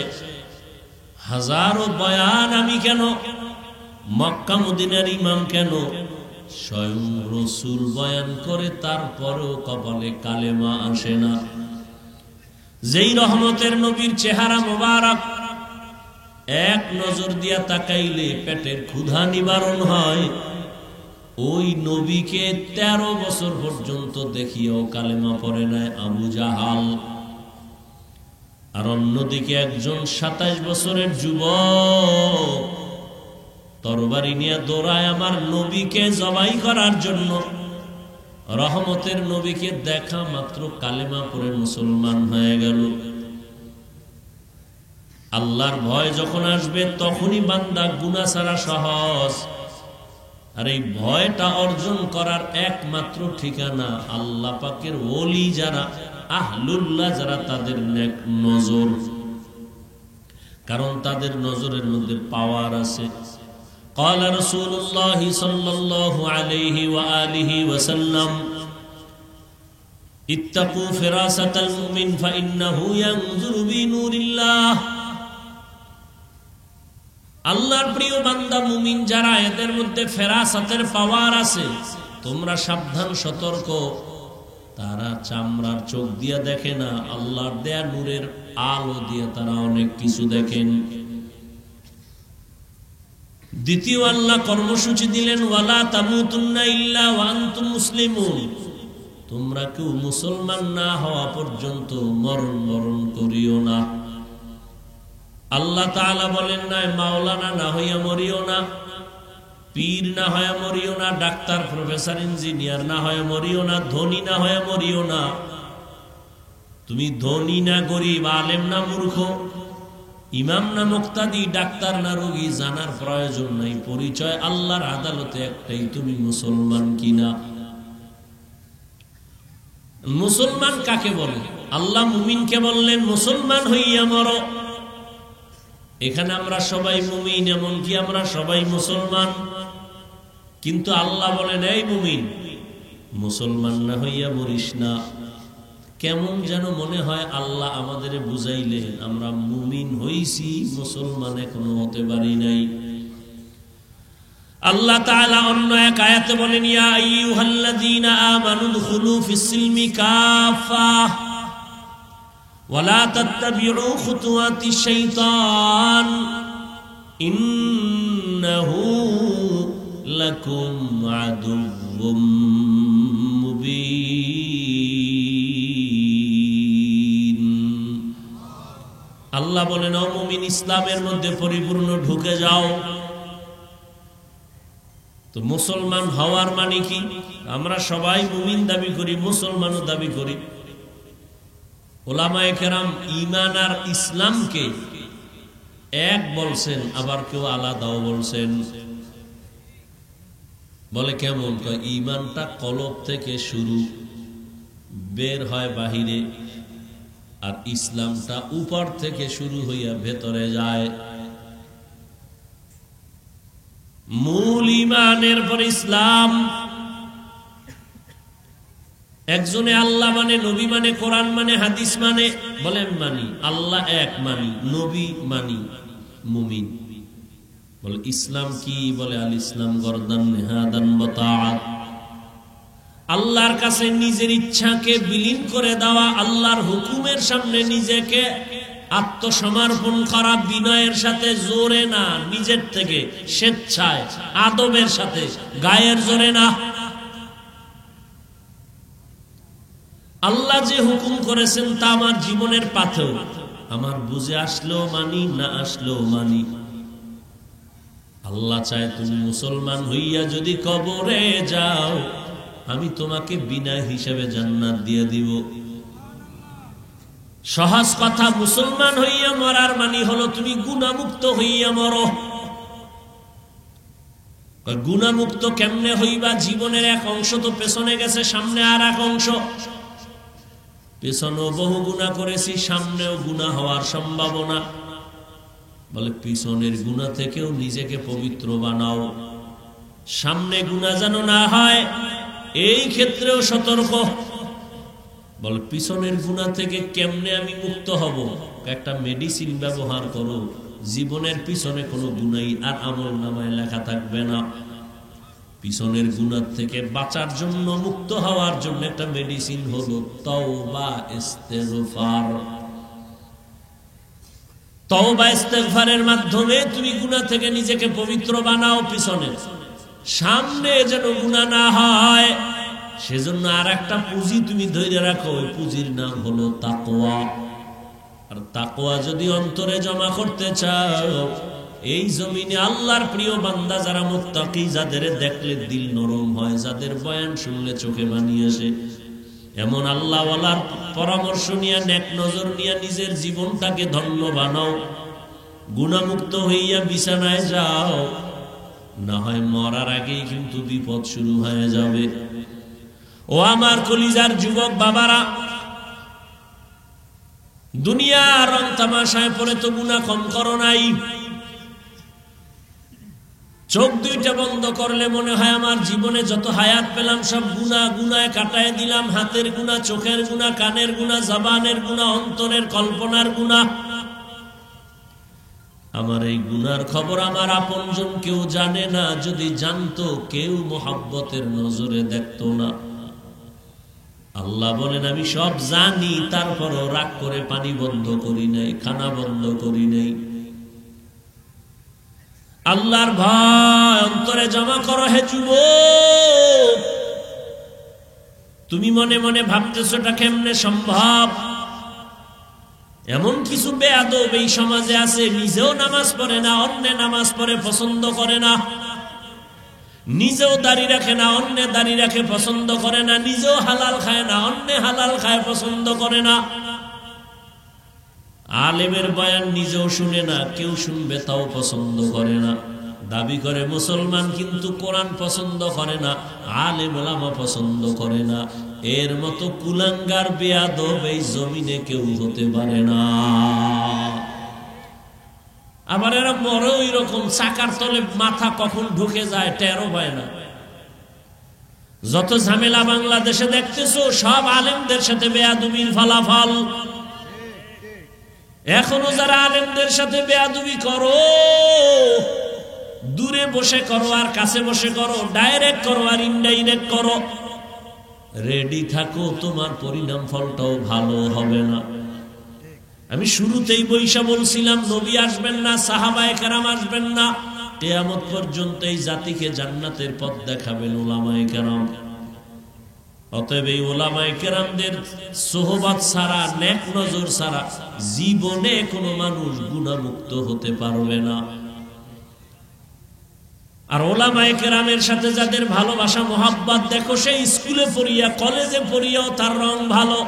হাজারো বয়ান আমি কেন, মক্কা মদিনার ইমাম কেন, স্বয়ং রাসূল বয়ান করে তারপরেও কপালে কালেমা আসে না। যেই রহমতের নবীর চেহারা মোবারক এক নজর দিয়া তাকাইলে পেটের ক্ষুধা নিবারণ হয়, ওই নবীকে 13 বছর পর্যন্ত দেখিয়েও কালেমা পড়ে নাই আবু জাহাল। আর অন্যদিকে একজন 27 বছরের যুবক তরবারি নিয়ে দৌড়ায় আমার নবীকে জবাই করার জন্য। রহমতের নবীকে দেখা মাত্র কালেমা পড়ে মুসলমান হয়ে গেল। আল্লাহর ভয় যখন আসবে তখনই বান্দা গুনাহ ছাড়া সহজ। আর এই ভয়টা অর্জন করার একমাত্র ঠিকানা আল্লাহ পাকের ওলি যারা, আহলুল্লাহ যারা, তাদের নেক নজর। কারণ তাদের নজরের মধ্যে পাওয়ার আছে। قال رسول الله صلى الله عليه وآله وسلم اتقوا فراسة المؤمن فإنه ينظر بنور الله। আল্লাহর প্রিয় বান্দা মুমিন যারা, এদের মধ্যে ফেরাসাতের পাওয়ার আছে, তোমরা সাবধান সতর্ক। তারা চামড়ার চোখ দিয়ে দেখে না, আল্লাহর দেয়া নূরের আলো দিয়ে তারা অনেক কিছু দেখেন। দ্বিতীয় আল্লাহ কর্মসূচি দিলেন, ওয়ালা তামুতুন্না ইল্লা ওয়া আনতুম মুসলিমুন। তোমরা কেউ মুসলমান না হওয়া পর্যন্ত মরণ করিও না। আল্লাহ তাআলা বলেন না মাওলানা না হইয়া মরিও না, পীর না হইয়া মরিও না, ডাক্তার প্রফেসর ইঞ্জিনিয়ার না হইয়া মরিও না, ধনী না হইয়া মরিও না। তুমি ধনী না গরিব, আলেম না মূর্খ, ইমাম না মুক্তাদি, ডাক্তার না রোগী জানার প্রয়োজন নাই। পরিচয় আল্লাহর আদালতে একটাই, তুমি মুসলমান কিনা। মুসলমান কাকে বলে? আল্লাহ মুমিনকে বললেন মুসলমান হইয়া মরো। এখানে আমরা সবাই মুমিন, এমনকি আমরা সবাই মুসলমান, কিন্তু আল্লাহ বলেন এই মুমিন, মুসলমান না হইয়া মরিস না। কেমন যেন মনে হয় আল্লাহ আমাদের বুঝাইলেন আমরা মুমিন হইছি, মুসলমান এখনো হতে পারি নাই। আল্লাহ তাআলা অন্য এক আয়াতে বলেন, ইয়া আইয়ুহাল্লাযীনা আমানু দুখুলু ফিস-সিলমি কাফা ওয়ালা তাত্তাবিউ খুতুওয়াতিশ শাইতান ইন্নাহু লাকুম আদুউম মুবিন। আল্লাহ বলেন, ও মুমিন, ইসলামের মধ্যে পরিপূর্ণ ঢুকে যাও। তো মুসলমান হওয়ার মানে কি? আমরা সবাই মুমিন দাবি করি, মুসলমানও দাবি করি। ওলামায়ে কেরাম ঈমান আর ইসলামকে এক বলছেন, আবার কেউ আলাদাও বলছেন। বলে কেমন? ঈমানটা কলব থেকে শুরু, বের হয় বাহিরে, আর ইসলামটা উপর থেকে শুরু হইয়া ভেতরে যায়। মূল ঈমানের পর ইসলাম। একজনে আল্লাহ মানে, নবী মানে, কোরআন মানে, হাদিস মানে, বলেন মানি। আল্লাহ এক মানি, নবী মানি, মুমিন। বলে ইসলাম কি? বলে আল ইসলাম গরদান নেহাদান বতাআত। আল্লাহর কাছে নিজের ইচ্ছাকে বিলীন করে দেওয়া, আল্লাহর হুকুমের সামনে নিজেকে আত্মসমর্পণ করা, বিনয়ের সাথে, জোরে না, নিজের থেকে স্বেচ্ছায়, আদবের সাথে, গায়ের জোরে না। আল্লাহ যে হুকুম করেছেন তা আমার জীবনের পাথেও, আমার বুঝে আসলেও মানি, না আসলেও মানি। আল্লাহ চায় তুমি মুসলমান হইয়া যদি কবরে যাও, আমি তোমাকে বিনা হিসাবে জান্নাত দিয়ে দিব। সহজ কথা, মুসলমান হইয়া মরার মানে হলো তুমি গুনাহমুক্ত হইয়া মরো। গুনাহমুক্ত কেমনে হইবা? জীবনের এক অংশ তো পেছনে গেছে, সামনে আর এক অংশ। পেছনেও বহু গুনাহ করেছি, সামনেও গুনাহ হওয়ার সম্ভাবনা। বলে পিছনের গুনাহ থেকেও নিজেকে পবিত্র বানাও, সামনে গুনাহ যেন না হয়, এই ক্ষেত্রেও সতর্ক। বলে পিছনের গুনাহ থেকে কেমনে আমি মুক্ত হব? একটা মেডিসিন ব্যবহার করো, জীবনের পিছনে কোনো গুনাহই আর আমলনামায় লেখা থাকবে না। পিছনের গুনাহ থেকে বাঁচার জন্য, মুক্ত হওয়ার জন্য একটা মেডিসিন হলো তওবা ইস্তেগফার। তওবা ইস্তেগফারের মাধ্যমে তুমি গুনাহ থেকে নিজেকে পবিত্র বানাও। পিছনে, সামনে যেন গুনাহ না হয়, সেজন্য আর একটা পুঁজি তুমি ধরে রাখো, ওই পুঁজির নাম হলো তাকওয়া। আর তাকওয়া যদি অন্তরে জমা করতে চাও, এই জমিনে আল্লাহর প্রিয় বান্দা যারা মুত্তাকি, যাদের দেখলে দিল নরম হয়, যাদের বয়ান শুনলে চোখে পানি আসে, এমন আল্লাহওয়ালার পরামর্শ নিয়ে, নেক নজর নিয়ে নিজের জীবনটাকে ধন্য বানাও। গুনাহমুক্ত হইয়া বিছানায় যাও, না হয় মরার আগেই কিন্তু বিপদ শুরু হয়ে যাবে। ও আমার কলিজার যুবক বাবারা, দুনিয়ার রং তামাশায় পড়ে তো গুনাহ কম করো নাই। চোখ দুইটা বন্ধ করলে মনে হয় আমার জীবনে যত হায়াত পেলাম সব গুনায় কাটায় দিলাম। হাতের গুনাহ, চোখের গুনাহ, কানের গুনাহ, জবানের গুনাহ, অন্তরের কল্পনার গুনাহ। আমার এই গুনার খবর আমার আপনজন কেউ জানে না। যদি জানতো কেউ মোহাব্বতের নজরে দেখতো না। আল্লাহ বলেন আমি সব জানি, তারপরও রাগ করে পানি বন্ধ করি নাই, খানা বন্ধ করি নাই। আল্লাহর ভয় অন্তরে জমা করো হে যুবক। তুমি মনে মনে ভাবতেছো এটা কেমনে সম্ভব? এমন কিছু বেয়াদব এই সমাজে আছে, নিজেও নামাজ পড়ে না, অন্য নামাজ পড়ে পছন্দ করে না। নিজেও দাড়ি রাখে না, অন্য দাড়ি রাখে পছন্দ করে না। নিজেও হালাল খায় না, অন্য হালাল খায় পছন্দ করে না। আলেমের বয়ান নিজেও শুনে না, কেউ শুনবে তাও পছন্দ করে না। দাবি করে মুসলমান, কিন্তু কোরআন পছন্দ করে না, আলেম ওলামা পছন্দ করে না। এর মতো কুলাঙ্গার বেয়াদব এই জমিনে কেউ হতে পারে না। আবার এরা মরে ওই রকম, চাকার তলে মাথা কখন ঢুকে যায় টেরও পায় না। যত ঝামেলা বাংলাদেশে দেখতেছো সব আলেমদের সাথে বেয়াদবির ফলাফল। এখনো যারা আলেমদের সাথে বেয়াদবি করো, দূরে বসে করো আর কাছে বসে করো, ডাইরেক্ট করো আর ইনডাইরেক্ট করো, রেডি থাকো, তোমার পরিণাম ফলটাও ভালো হবে না। আমি শুরুতেই বৈশা বলছিলাম নবী আসবেন না, সাহাবায়ে কেরাম আসবেন না, কিয়ামত পর্যন্ত এই জাতিকে জান্নাতের পথ দেখাবেন উলামায়ে কেরাম। অতএব এই উলামায়ে কেরামদের সোহবত ছাড়া, নেক নজর ছাড়া জীবনে কোনো মানুষ গুনাহমুক্ত হতে পারবে না। আর উলামায়ে কেরামের সাথে যাদের ভালোবাসা মোহাব্বত দেখো, সেই স্কুলে পড়িয়া কলেজে পড়িয়াও তার রং ভালো।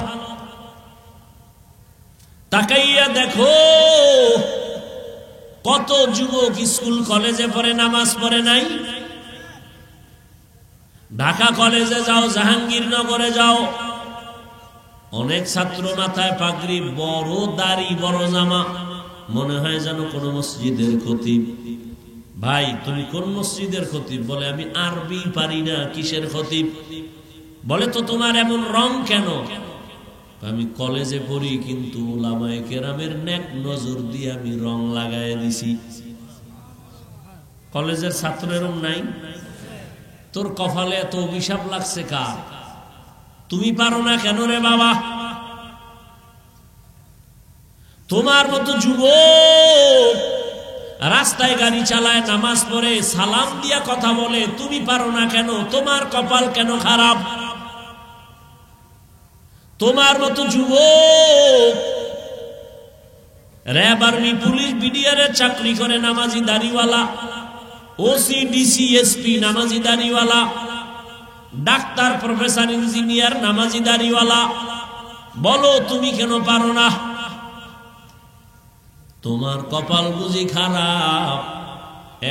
তাকাইয়া দেখো কত যুবক স্কুল কলেজে পড়ে নামাজ পড়ে নাই। ঢাকা কলেজে যাও, জাহাঙ্গীরনগরে যাও, অনেক ছাত্র মাথায় পাগড়ি, বড় দাড়ি, বড় জামা, মনে হয় যেন কোন মসজিদের খতিব। ভাই তুমি কোন মসজিদের খতিব? বলে আমি আরবি পারি না। কিসের খতিব? বলে তো তোমার এমন রং কেন? আমি কলেজে পড়ি, কিন্তু উলামায়ে কেরামের নেক নজর দিয়ে আমি রং লাগায় দিছি। কলেজের ছাত্রের রং নাই? তোর কপালে এত অভিশাপ লাগছে কার? তুমি পারো না কেন রে বাবা? তোমার মতো যুবক রাস্তায় গাড়ি চালায়, নামাজ পড়ে, সালাম দিয়া কথা বলে, তুমি পারো না কেন? তোমার কপাল কেন খারাপ? তোমার মতো যুবক র‍্যাব, আর্মি, পুলিশ, বিডিআরের চাকরি করে, নামাজি দাড়িওয়ালা, ওসি, ডিসি, এসপি নামাজি দাড়িওয়ালা, ডাক্তার, প্রফেসর, ইঞ্জিনিয়ার নামাজি দাড়িওয়ালা, বলো তুমি কেন পারো না? তোমার কপাল বুঝি খারাপ?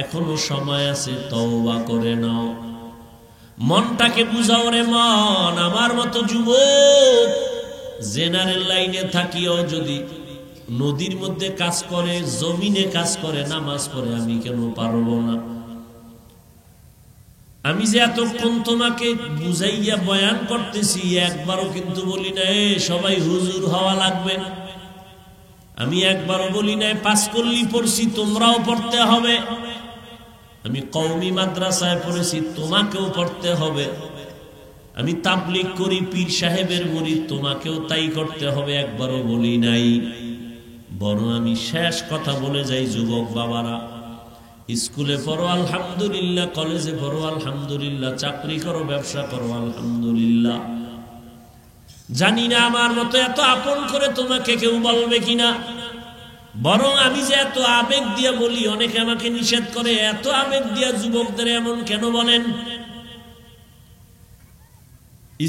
এখনো সময় আছে, তওবা করে নাও। মনটাকে বুঝাও রে মন। আমার মতো যুবক জেনারেল লাইনে থাকিও যদি নদীর মধ্যে কাজ করে, জমিনে কাজ করে, নামাজ পড়ে, আমি কেন পারবো না? আমি যে এতক্ষণ তোমাকে বুঝাইয়া বয়ান করতেছি, একবারও কিন্তু বলি না সবাই হুজুর হওয়া লাগবে। আমি একবারও বলি নাই পাস করলি পড়ছি তোমরাও পড়তে হবে। আমি কওমি মাদ্রাসায় পড়েছি, তোমাকেও পড়তে হবে। আমি তাবলীগ করি, পীর সাহেবের মুরিদ, তোমাকেও তাই করতে হবে। একবারও বলি নাই। বরং আমি শেষ কথা বলে যাই, যুবক বাবারা, স্কুলে পড়ো আলহামদুলিল্লাহ, কলেজে পড়ো আলহামদুলিল্লাহ, চাকরি করো, ব্যবসা করো আলহামদুলিল্লাহ। জানি না আমার মতো এত আপন করে তোমাকে কেউ বলবে কিনা। বরং আমি যে এত আবেগ দিয়া বলি, অনেকে আমাকে নিষেধ করে, এত আবেগ দিয়া যুবকদের এমন কেন বলেন?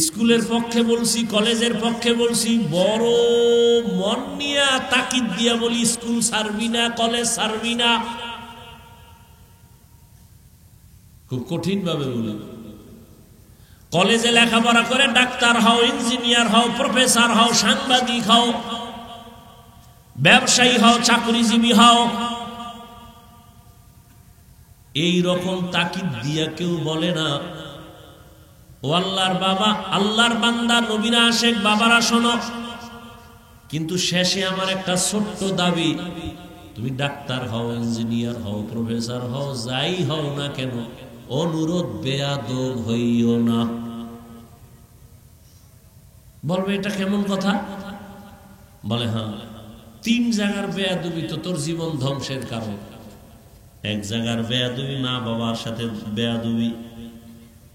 স্কুলের পক্ষে বলছি, কলেজের পক্ষে বলছি, বড় মন নিয়া তাকিদ দিয়া বলি, স্কুল ছাড়বি না, কলেজ ছাড়বি না। খুব কঠিন ভাবে বলি। কলেজে লেখাপড়া করে ডাক্তার হও, ইঞ্জিনিয়ার হও, প্রফেসর হও, সাংবাদিক হও, ব্যবসায়ী হও, চাকরিজীবী হও, এই রকম তাকিদ দিয়া কেউ বলে না ও আল্লাহর বাবা, আল্লাহর বান্দা, নবীরা আশেক, বাবারা শোনো, কিন্তু শেষে আমার একটা ছোট্ট দাবি, তুমি ডাক্তার হও, ইঞ্জিনিয়ার হও, প্রফেসর হও, যাই হও না কেন, অনুরোধ বেয়াদব হইও না। বলবে এটা কেমন কথা? বলে হ্যাঁ, 3 জায়গার বেয়াদবি তো তোর জীবন ধ্বংসের কারণ। এক জায়গার বেয়াদবি মা বাবার সাথে বেয়াদবি,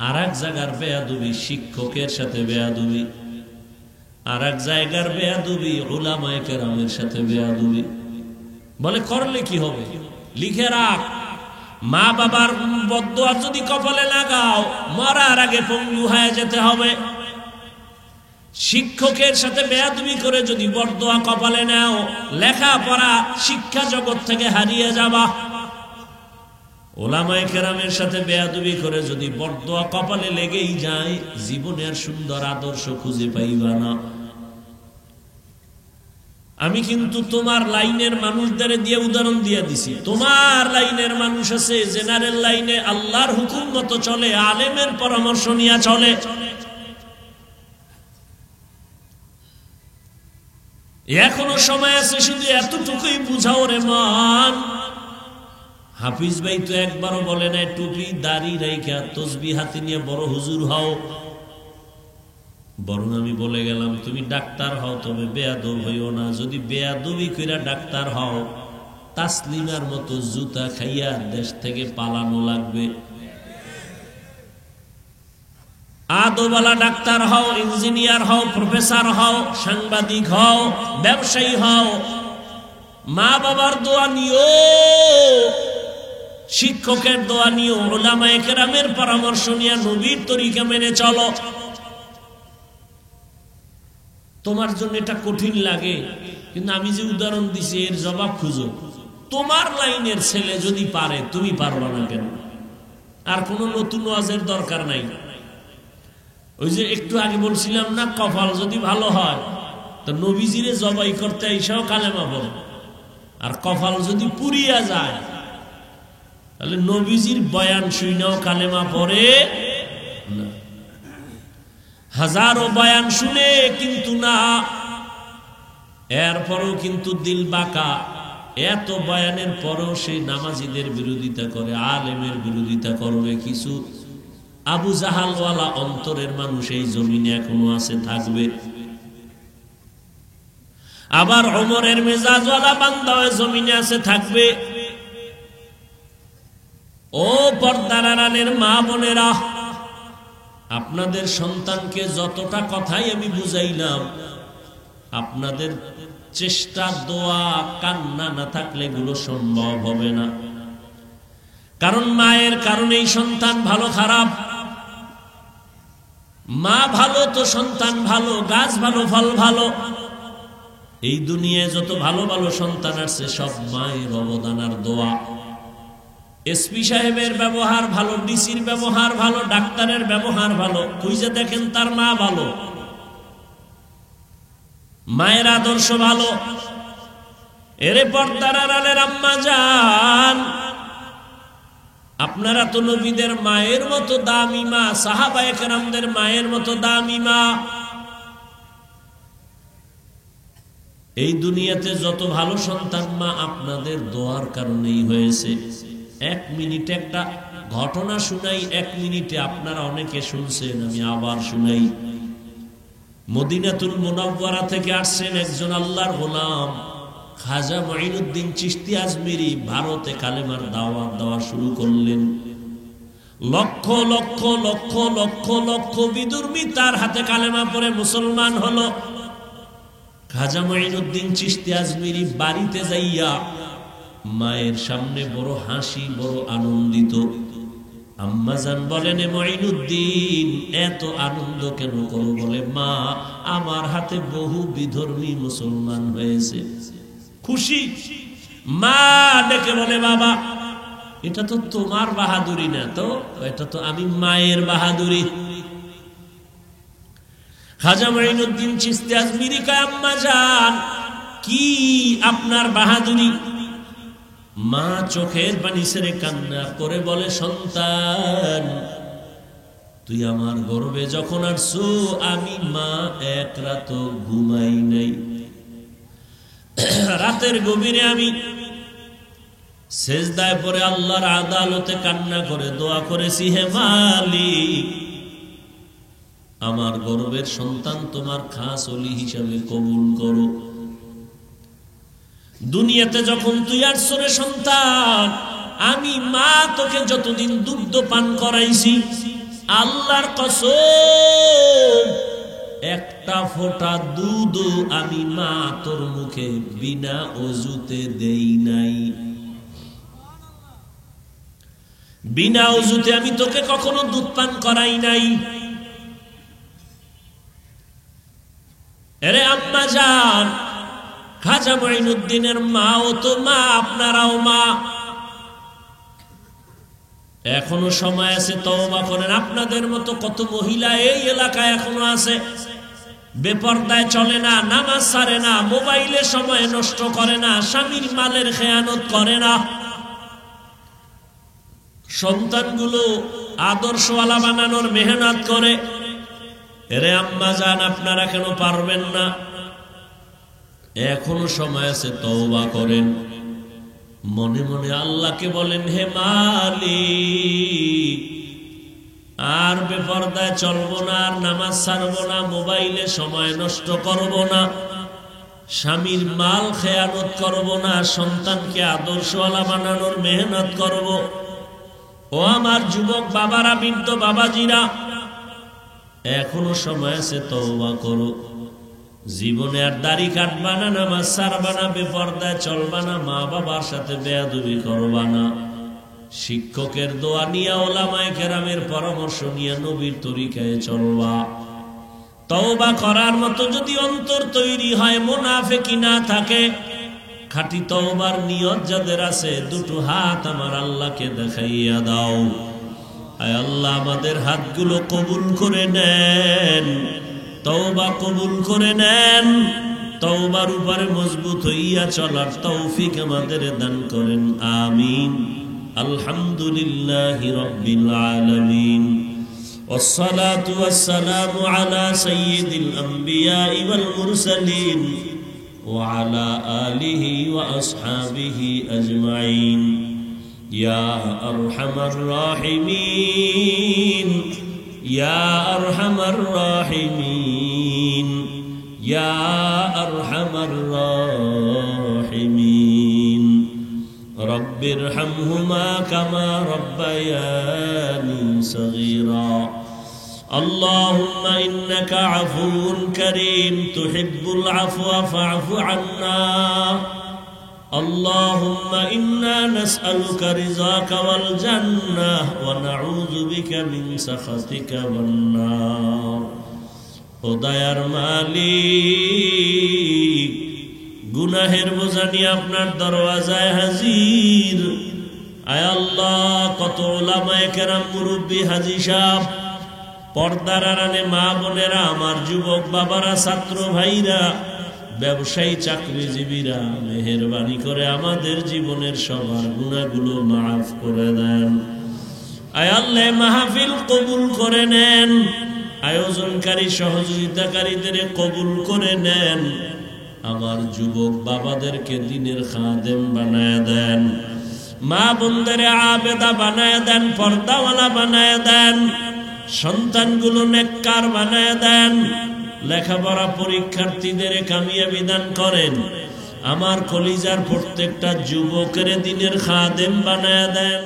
আর এক জায়গার বেয়াদবি শিক্ষকের সাথে বেয়াদবি, আর এক জায়গার বেয়াদবি উলামায়ে কেরামের সাথে বেয়াদবি। বলে করলে কি হবে? লিখে রাখ, মা বাবার বদদুয়া যদি কপালে লাগাও, মরার আগে পঙ্গু হয়ে যেতে হবে। শিক্ষকের সাথে বেয়াদবি করে যদি বদদুয়া কপালে নাও, লেখাপড়া শিক্ষা জগৎ থেকে হারিয়ে যাবা। উলামায়ে কেরামের সাথে বেয়াদবি করে যদি বদদুয়া কপালে লেগেই যায়, জীবনের সুন্দর আদর্শ খুঁজে পাইবা না। আমি কিন্তু তোমার লাইনের মানুষদের দিয়ে উদাহরণ দিয়ে দিছি। তোমার লাইনের মানুষ আছে, জেনারেল লাইনে আল্লাহর হুকুম মতো চলে, আলেমের পরামর্শ নিয়ে চলে। এখনো সময় আছে, শুধু এতটুকুই বুঝাও রে মান। হাফিজ ভাই তো একবারও বলে নাই টুপি দাড়ি রাইখা তসবিহ হাতে নিয়ে বড় হুজুর হও, বরং আমি বলে গেলাম তুমি ডাক্তার হও, তবে বেয়াদব হইও না। যদি বেয়াদবি কইরা ডাক্তার হও, তাসলিমার মতো জুতা খাইয়া দেশ থেকে পালানো লাগবে। আদবালা ডাক্তার হও, ইঞ্জিনিয়ার হও, প্রফেসর হও, সাংবাদিক হও, ব্যবসায়ী হও, মা বাবার দোয়া নিও, শিক্ষকের দোয়া নিও, উলামায়ে কেরামের পরামর্শ নিয়ে নবীর তরিকা মেনে চলো। তোমার জন্য এটা কঠিন লাগে, কিন্তু আমি যে উদাহরণ দিছি এর জবাব খুঁজো। তোমার লাইনের ছেলে যদি পারে, তুমি পারবা না কেন? আর কোনো নতুন ওয়াজের দরকার নাই। ওই যে একটু আগে বলছিলাম না, কপাল যদি ভালো হয় তো নবীজিরে জবাই করতে এসেও কালেমা পড়ে, আর কপাল যদি পুরিয়া যায় তাহলে নবীজির বয়ান শুনেও কালেমা পড়ে না। হাজারো বয়ান শুনে কিন্তু না, এরপরও কিন্তু দিল বাঁকা। এত বয়ানের পরেও সেই নামাজিদের বিরোধিতা করে, আলেমের বিরোধিতা করবে। কিছু আবু জাহালওয়ালা অন্তরের মানুষ এই জমিনে এখনো আছে, থাকবে। আবার ওমরের মেজাজওয়ালা বান্দা ওই জমিনে আছে, থাকবে। ও পর্দার আড়ালের মা বোনেরা, আপনাদের সন্তানকে যতটা কথাই আমি বুঝাইলাম, আপনাদের চেষ্টা, দোয়া, কান্না না থাকলে এগুলো সম্ভব হবে না। কারণ মায়ের কারণেই সন্তান ভালো খারাপ। মা ভালো তো সন্তান ভালো, গাছ ভালো, ফল ভালো। এই দুনিয়ায় যত ভালো ভালো সন্তান আসছে, সব মায়ের অবদান আর দোয়া। এসপি সাহেবের ব্যবহার ভালো, ডিসির ব্যবহার ভালো, ডাক্তারের ব্যবহার ভালো, খুঁজে দেখেন তার মা ভালো, মায়ের আদর্শ ভালো। এরে পর্দার আড়ালের আম্মা জান, আপনারা তো নবীদের মায়ের মতো দামি মা, সাহাবায়ে কেরামদের মায়ের মতো দামি মা। এই দুনিয়াতে যত ভালো সন্তান মা আপনাদের দোয়ার কারণেই হয়েছে। 1 মিনিটে একটা ঘটনা শুনাই, 1 মিনিটে আপনারা অনেকে শুনছেন, আমি আবার শুনাই। মদিনাতুল মুনাওয়ারা থেকে আসছেন একজন আল্লাহর গোলাম, খাজা মঈনুদ্দিন চিশতি আজমিরি, ভারতে কালেমার দাওয়াত দেওয়া শুরু করলেন। লক্ষ লক্ষ লক্ষ লক্ষ লক্ষ বিদুর্মী তার হাতে কালেমা পড়ে মুসলমান হলো। খাজা মঈনুদ্দিন চিশতি আজমিরি বাড়িতে যাইয়া মায়ের সামনে বড় হাসি, বড় আনন্দিত। আম্মাজান বলেন, মঈনুদ্দিন এত আনন্দ কেন করো? বলে, মা আমার হাতে বহু বিধর্মী মুসলমান হয়েছে। খুশি। মা ডেকে বলে, বাবা এটা তো তোমার বাহাদুরি না, তো এটা তো আমি মায়ের বাহাদুরি। খাজা মাইনুদ্দিন চিশতি আজমিরি কয়, আম্মা জান কি আপনার বাহাদুরি? মা চোখের পানি ছেড়ে কান্না করে বলে, সন্তান তুই আমার গর্ভে যখন আসছো আমি মা এক রাত ঘুমাই নাই। রাতের গভীরে আমি সেজদায় পড়ে আল্লাহর আদালতে কান্না করে দোয়া করেছি, হে মালিক আমার গর্ভের সন্তান তোমার খাস ওলি হিসাবে কবুল করো। দুনিয়াতে যখন তুই আসছো রে সন্তান, আমি মা তোকে যতদিন দুগ্ধ পান করাইছি, আল্লাহর কসম একটা ফোঁটা দুধ আমি মা তোর মুখে বিনা ওযুতে দেই নাই। বিনা ওযুতে আমি তোকে কখনো দুধ পান করাই নাই। আরে আম্মা জান, খাজা মাইনুদ্দিনের মাও তো মা, আপনারাও মা। এখনো সময় আছে, তওবা করেন। আপনাদের মতো কত মহিলা এই এলাকায় এখনো আছে, বেপরদায় চলে না, নামাজ ছাড়ে না, মোবাইলে সময় নষ্ট করে না, স্বামীর মালের খেয়ানত করে না, সন্তানগুলো আদর্শওয়ালা বানানোর মেহনত করে। এরে আম্মা জান, আপনারা কেন পারবেন না? এখনো সময় আছে, তওবা করেন। মনে মনে আল্লাহকে বলেন, হে মালিক আর বেপরদায় চলবো না, আর নামাজ ছাড়বো না, মোবাইলে সময় নষ্ট করব না, স্বামীর মাল খেয়ানত করব না, সন্তানকে আদর্শওয়ালা বানানোর মেহনত করব। ও আমার যুবক বাবারা, বৃদ্ধ বাবাজিরা, এখনো সময় আছে, তওবা করো। জীবনে আর দাড়ি কাটবা না, নামাজ ছাড়বা না, বেপরদায় চলবা না, মা বাবার সাথে বেয়াদবি করবা না, শিক্ষকের দোয়া নিয়ে, ওলামায়ে কেরামের পরামর্শ নিয়ে নবীর তরিকায় চলবা। তওবা করার মতো যদি অন্তর তৈরি হয়, মুনাফিকি না থাকে, খাঁটি তওবার নিয়ত যাদের আছে, দুটো হাত আমার আল্লাহকে দেখাইয়া দাও। আয় আল্লাহ, আমাদের হাতগুলো কবুল করে নেন, তওবা কবুল করে নেন, তওবার উপরে মজবুত হইয়া চলার তৌফিক আমাদের দান করেন, আমিন। আলহামদুলিল্লাহি রাব্বিল আলামিন, والصلاة والسلام على سيد الأنبياء والمرسلين وعلى آله وأصحابه أجمعين يا أرحم الراحمين يا أرحم الراحمين يا أرحم الراحمين رب ارحمهما كما ربياني صغيرا اللهم إنك عفو كريم تحب العفو فاعف عنا اللهم إنا نسألك رضاك والجنة ونعوذ بك من سخطك والنار خداير মালিক গুনাহের বোঝা নিয়ে আপনার দরওয়াজায় হাজির। আয় আল্লাহ, কত উলামায়ে কেরাম, মুরব্বী, হাজী সাহেব, পর্দার আড়ালে মা বোনেরা, আমার যুবক বাবারা, ছাত্র ভাইরা, ব্যবসায়ী, চাকরিজীবীরা, মেহেরবানি করে আমাদের জীবনের সবার গুনাহগুলো মাফ করে দেন। আয় আল্লাহ, মাহফিল কবুল করে নেন, আয়োজনকারী সহযোগিতাকারীদের কবুল করে নেন, আমার যুবক বাবাদেরকে দিনের খাদেম বানায় দেন, মা বোনদের আবেদা বানায় দেন, পর্দাওয়ালা বানায় দেন, সন্তানগুলো নেককার বানায় দেন, লেখাপড়া পরীক্ষার্থীদের কামিয়াবি দান করেন, আমার কলিজার প্রত্যেকটা যুবকের দিনের খাদেম বানায় দেন।